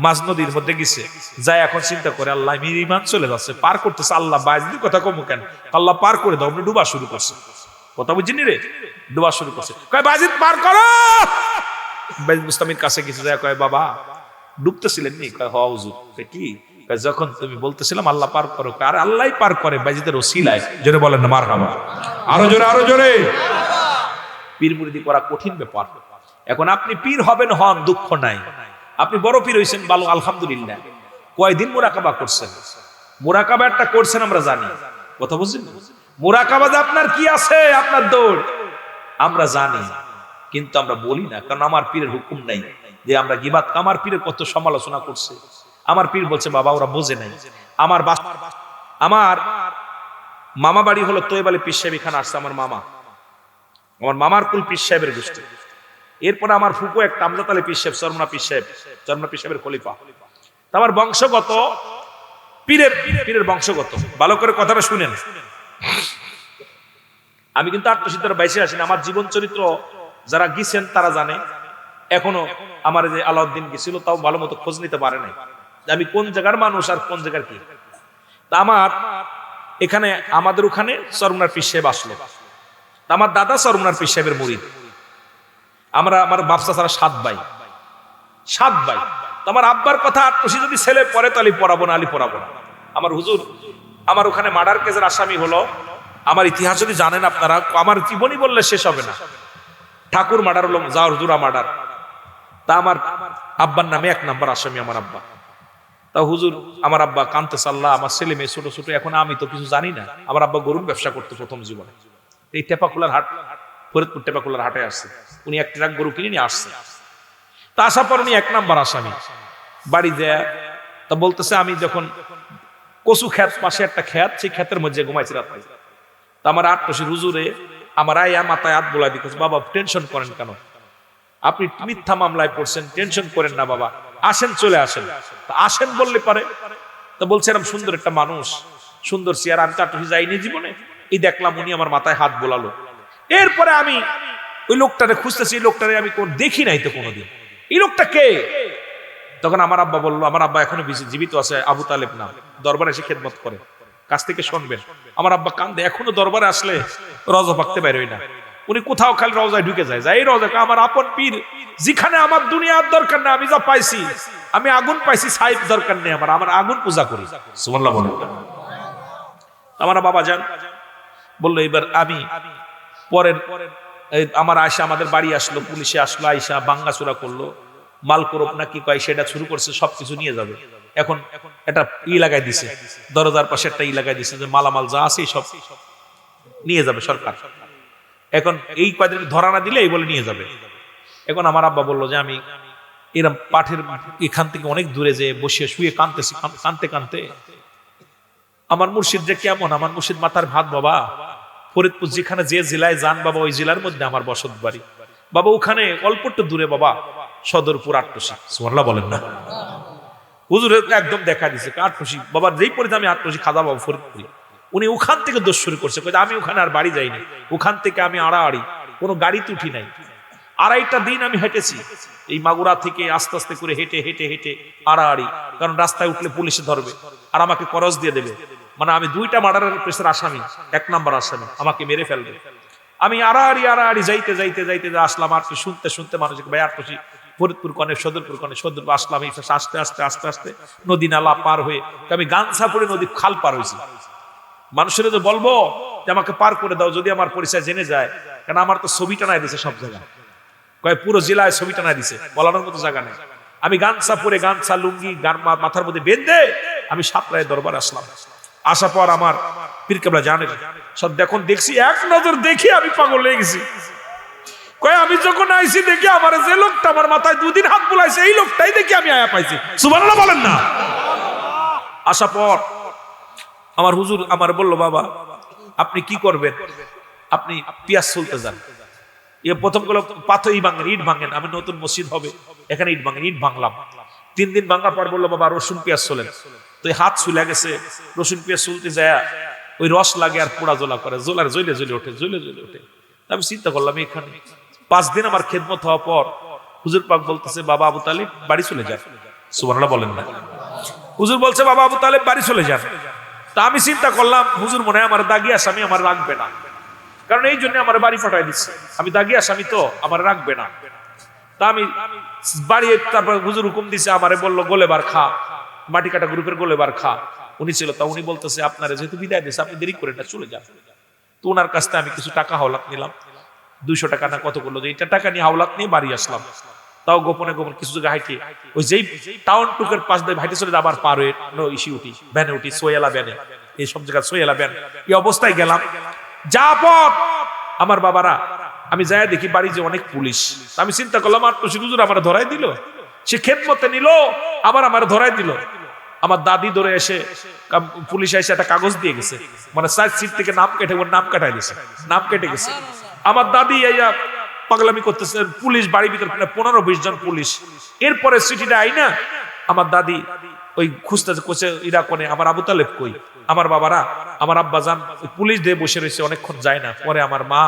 মাঝ নদীর মধ্যে গেছে, যায় এখন চিন্তা করে আল্লাহ মির ইমান চলে যাচ্ছে, পার করতেছে, আল্লাহ বাইজিদের কথা কমু কেন, আল্লাহ পার করে দাও, আপনি ডুবা শুরু করছে। কথা বুঝিনি রে, ডুবা শুরু করছে, কয় বাইজিদ পার করো। বাইজিদ মুস্তামির কাছে গেছে, যায় কয় বাবা ডুবতেছিলেন নি? কয় হ্যাঁ হুজুর। কি? যখন তুমি বলতেছিলাম আল্লাহ পার করো, আর আল্লাহই পার করে বাইজিদের ওসিলায়, জোরে বলেন না মারহাবা, আরো জোরে আরো জোরে। পীর মুরিদি করা কঠিন ব্যাপার। এখন আপনি পীর হবেন, হন, দুঃখ নাই, আপনি বড় পীর হইছেন ভালো, আলহামদুলিল্লাহ। কয়দিন মুরাকাবা করছেন? মুরাকাবা একটা করছেন আমরা জানি, কথা বুঝছেন? মুরাকাবাতে আপনার কি আছে, আপনার দৌড় আমরা জানি, কিন্তু আমরা বলি না, কারণ আমার পীরের হুকুম নাই যে আমরা গিবাত। আমার পীরের কত সমালোচনা করছে, আমার পীর বলছে বাবা ওরা বোঝে নাই। আমার মামা বাড়ি হলো তৈব আলী পীর সাহেব, এখানে আসছে আমার মামার কুল পীর সাহেবের গোষ্ঠী। এরপরে আমার ফুপু একটা আমজাদ আলী পীর সাহেব, চরমনা পীর সাহেবের খলিফা। আমার বংশগত পীরের বংশগত। ভালো করে কথাটা শুনেন, আমি কিন্তু আত্মসিদ্ধার বাইশে আসি না, আমার জীবন চরিত্র যারা গিয়েছেন তারা জানে। এখনো আমার যে আলাউদ্দিন গেছিল তাও ভালো মতো খোঁজ নিতে পারে নাই আমি কোন জায়গার মানুষ আর কোন জায়গার কি। আমার এখানে আমাদের ওখানে চরমনার পীর সাহেব আসলো, আমার দাদা চরমনার পীর সাহেবের মুরিদ। আমার বাপসা ছাড়া 7 ভাই। আমার আব্বার কথা আটশি যদি ছেলে পড়ে তাহলে পড়াবো না, আলী পড়াবো না। আমার হুজুর আমার ওখানে মার্ডার কেসের আসামি হলো। আমার ইতিহাস যদি জানেন আপনারা, আমার জীবনী বললে শেষ হবে না। ঠাকুর মার্ডার হলো, জাওরজুরা মার্ডার, তা আমার আব্বার নামে 1 নম্বর আসামি আমার আব্বা। তা হুজুর আমার আব্বা কানতে সাল্লাহ, আমার ছেলে মেয়ে ছোট ছোট, এখন আমি তো কিছু জানি না। আমার আব্বা গরুর ব্যবসা করতে প্রথম জীবনে, এই টেপাকুলার হাট, ফরিদপুর টেপাকুলার হাটে আসছে। উনি 1 ট্রাক গরু কিনে নিয়ে আসছে। তা আসার পর উনি 1 নম্বর আসামি। বাড়ি দেয়া তা বলতেছে আমি যখন কচু ক্ষেত, পাশে একটা ক্ষেত, সেই ক্ষেতের মধ্যে ঘুমাইছি রাত। তা আমার আটশির হুজুরে আমার আয়া মাথায় হাত বোলাই দিতেছে, বাবা টেনশন করেন কেন, আপনি মিথ্যা মামলায় পড়ছেন, টেনশন করেন না বাবা, আসেন চলে আসেন। আসেন বললে পারে। তা বলছে এরকম সুন্দর একটা মানুষ, সুন্দর চেয়ার, আমি তো আটশি যাইনি জীবনে, এই দেখলাম উনি আমার মাথায় হাত বোলালো। এরপরে আমি ওই লোকটারে খুঁজতেছি, এই লোকটারে আমি দেখি নাই তো কোনোদিন, এই লোকটা কে? তখন আমার আব্বা বললো, আমার আব্বা এখনো জীবিত আছে, আবু তালেব নাম, দরবারে এসে খেদমত করে, কাছ থেকে শুনবেন। আমার আব্বা কান্দে, এখনো দরবারে আসলে রওজা পাকতে বেরোয় না, উনি কোথাও খালি রওজায় ঢুকে যায়, এই রওজাকে আমার আপন পীর, যেখানে আমার দুনিয়ার দরকার নেই, আমি যা পাইছি, আমি আগুন পাইছি, সাইব দরকার নেই আমার, আমার আগুন পূজা করি। সুবহানাল্লাহ বলেন। আমার বাবা যান বললো, এবার আমি পরের আমার আয়সা আমাদের বাড়ি আসলো, পুলিশে আসলো, আয়সা বাঙ্গাচুরা করলো, মাল করব না কি কয় সেটা শুরু করছে, সবকিছু নিয়ে যাবে। এখন একটা লাগাই দিছে, দরজার পাশে একটা লাগাই দিছে যে মালামাল যা আছে সব নিয়ে যাবে সরকার। এখন এই কয়দিন ধরা না দিলে এই বলে নিয়ে যাবে। এখন আমার আব্বা বললো যে আমি এরম পাঠের এখান থেকে অনেক দূরে যে বসে শুয়ে কাঁদতেছি, কাঁদতে কাঁদতে আমার মুর্শিদ যে কেমন, আমার মুর্শিদ মাথার ভাত বাবা, ফরিদপুর যেখানে যে জেলায় যান বাবা, ওই জেলার মধ্যে আমার বসত বাড়ি বাবা, ওখানে অল্প একটু দূরে বাবা সদরপুর আটটসি। সুবহানাল্লাহ বলেন না। হুজুর একদম দেখা দিছে আটটসি বাবা, যেই পরে আমি আটটসি খাজা বাবা ফরিদপুরি, উনি ওখান থেকে দোষ শুরু করছে, আমি ওখানে আর বাড়ি যাইনি, ওখান থেকে আমি আড়াআড়ি কোনো গাড়িতে উঠি নাই, 2.5টা দিন আমি হেঁটেছি এই মাগুরা থেকে আস্তে আস্তে করে হেঁটে হেঁটে হেঁটে আড়াআড়ি, কারণ রাস্তায় উঠলে পুলিশে ধরবে আর আমাকে করজ দিয়ে দেবে, মানে আমি 2টা মার্ডারের পেছনের আসামি, 1 নাম্বার আসামি, আমাকে মেরে ফেলবে। আমি আড়াআড়ি আড়াআড়ি যাইতে যাইতে যাইতে আসলাম, আর শুনতে শুনতে মানুষকে ভাই আটটসি ফরিদপুর কনে সদরপুর কনে সদরপুর আসলাম, এই আস্তে আস্তে আস্তে আস্তে নদী নালা পার হয়ে আমি গানসাপুরে নদী খাল পার হয়েছি। মানুষের তো বলবো যে আমাকে পার করে দাও যদি আমার পরিচয় জেনে যায়, কারণ আমার তো ছবি টানায় দিছে সব জায়গায়, কয় পুরো জেলায় ছবি টানায় দিছে, বলানোর মতো জায়গা নেই। আমি গানসা পরে গানসা লুঙ্গি মাথার মধ্যে বেঁধে আমি সাতরায় দরবার আসলাম। আসার পর আমার পীর কেবলা জানে সব দেখুন, দেখছি এক নজর দেখি আমি পাগল হয়ে গেছি। কয় আমি যখন আইছি দেখি আমার যে লোকটা আমার মাথায় 2 দিন হাত বুলাইছে, এই লোকটাই দেখি আমি আয়া পাইছি। সুবহানাল্লাহ বলেন না। আসার পর আমার হুজুর আমার বলল, বাবা আপনি কি করবেন, আপনি পিয়াজ চলতে যান। প্রথম গুলো পাথর ইট ভাঙেন, আমি নতুন মসজিদ হবে এখানে ইট ভাঙেন, ইট ভাঙলাম। 3 দিন ভাঙার পর বললো, বাবা রসুন পেঁয়াজ চলেন। তো হাত চুলে গেছে, রসুন পেঁয়াজ চলতে যায় ওই রস লাগে আর পোড়া জ্বলা করে, জ্বলার জ্বলে জ্বলে ওঠে, জ্বলে জ্বলে ওঠে। আমি চিন্তা করলাম এখানে 5 দিন আমার খেদমত হওয়ার পর হুজুর পাক বলতেছে, বাবা আবু তালেব বাড়ি চলে যান। সুবহানাল্লাহ বলেন না। হুজুর বলছে, বাবা আবু তালেব বাড়ি চলে যান। তা আমি চিন্তা করলাম হুজুর মনে হয় আমার দাগি আসামি, আমার রাখবে না, কারণ এই জন্য আমার বাড়ি পাঠাই দিচ্ছে, আমি দাগি আসামি তো আমার রাখবে না। তা আমি বাড়ি, তারপর হুজুর হুকুম দিছে, আমারে বললো গোলেবার খা, মাটি কাটা গ্রুপের গোলেবার খা। উনি ছিল, তা উনি বলতেছে আপনারা যেহেতু বিদায় দিচ্ছে আপনি দেরি করেন না, চলে যান। তো ওনার কাছ থেকে আমি কিছু টাকা হাওলাত নিলাম, 200 টাকা না কত করলো, এইটা টাকা নিয়ে হাওলাত নিয়ে বাড়ি আসলাম। তাও গোপনে গোপনে কিছু জায়গায় হাইটে, ওই যেই টাউন টুকের পাশ দিয়ে হাইটে চলে আবার পার হয়ে ইসি উঠি, ভ্যানে উঠি, সোয়েলা ভ্যানে, এই সব জায়গায় সোয়েলা ভ্যান, এই অবস্থায় গেলাম। যা পথ আমার বাবারা, আমি যাই দেখি বাড়ি যে অনেক পুলিশ। আমি চিন্তা করলাম আটটসি হুজুর আমার ধরাই দিল, সে খেদমতে নিল আবার আমার ধরাই দিল। আমার দাদি ধরে এসে পুলিশ এসে একটা কাগজ দিয়ে গেছে, মানে 4 সিট থেকে নাম কেটে ওর নাম কাটাই দিয়েছে, নাম কেটে গেছে। আমার দাদি পাগলামি করতেছে, পুলিশ বাড়ির ভিতরে 15-20 জন পুলিশ। এরপরে সিটিটা আইনা আমার দাদি ওই খুঁজতেছে, কোচে ইরা কোনে আমার আবু তালেব কই। আমার বাবারা, আমার আব্বা জান পুলিশ দিয়ে বসে রয়েছে, অনেকক্ষণ যায় না। পরে আমার মা,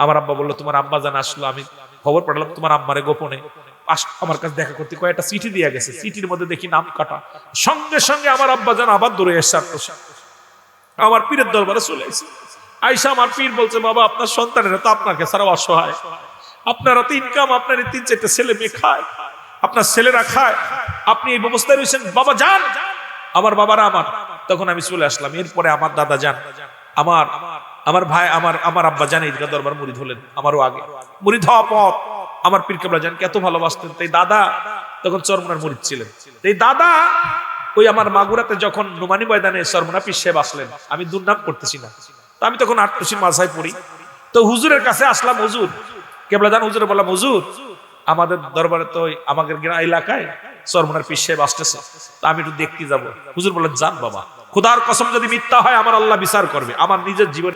আমার আব্বা বললো তোমার আব্বা জান আসলো, আমি খবর পাঠালাম তোমার আম্মারে গোপনে আমার কাছে দেখা করতে, কয়েকটা চিঠি দিয়ে গেছে, চিঠির মধ্যে দেখি নাম কাটা। সঙ্গে সঙ্গে আমার আব্বা জান আবার দৌড়ে এসছে, আমার পীরের দরবারে চলে এসেছে। আইসা আমার পীর বলছে, বাবা আপনার সন্তানেরা তো আপনাকে ছাড়া অসহায়, আপনারা তো ইনকাম, আপনার 3-4 ছেলে মেয়ে খায়, আপনার ছেলেরা খায়, আপনি এই ব্যবস্থায় রয়েছেন, বাবা যান। আমার বাবারা আমার, তখন আমি চলে আসলাম। এরপরে আমার দাদা যান, আমার ভাই, আমার আব্বা জান ঈদগাহ দরবার মুরিদ হলেন, আমারও আগে মুরিদ হওয়া পর আমার পীর কেবলা জানকে এত ভালোবাসতেন। তাই দাদা তখন চরমনার মুরিদ ছিলেন। এই দাদা ওই আমার মাগুরাতে যখন নুমানি ময়দানে চরমনা পীর সাহেব আসলেন, আমি দুর্নাম করতেছি না, তো আমি তখন আটটসির মাঝায় পড়ি। তো হুজুরের কাছে আসলাম, হুজুর কেবলা জান হুজুরে বললাম, হুজুর আমাদের দরবারে তো আমাদের এলাকায় চরমনার পীর সাহেব আসতেছে, তা আমি একটু দেখতে যাবো। হুজুর বললেন, যান বাবা, খোদার কসম যদি মিথ্যা হয় আমার আল্লাহ বিচার করবে, আমার নিজের জীবন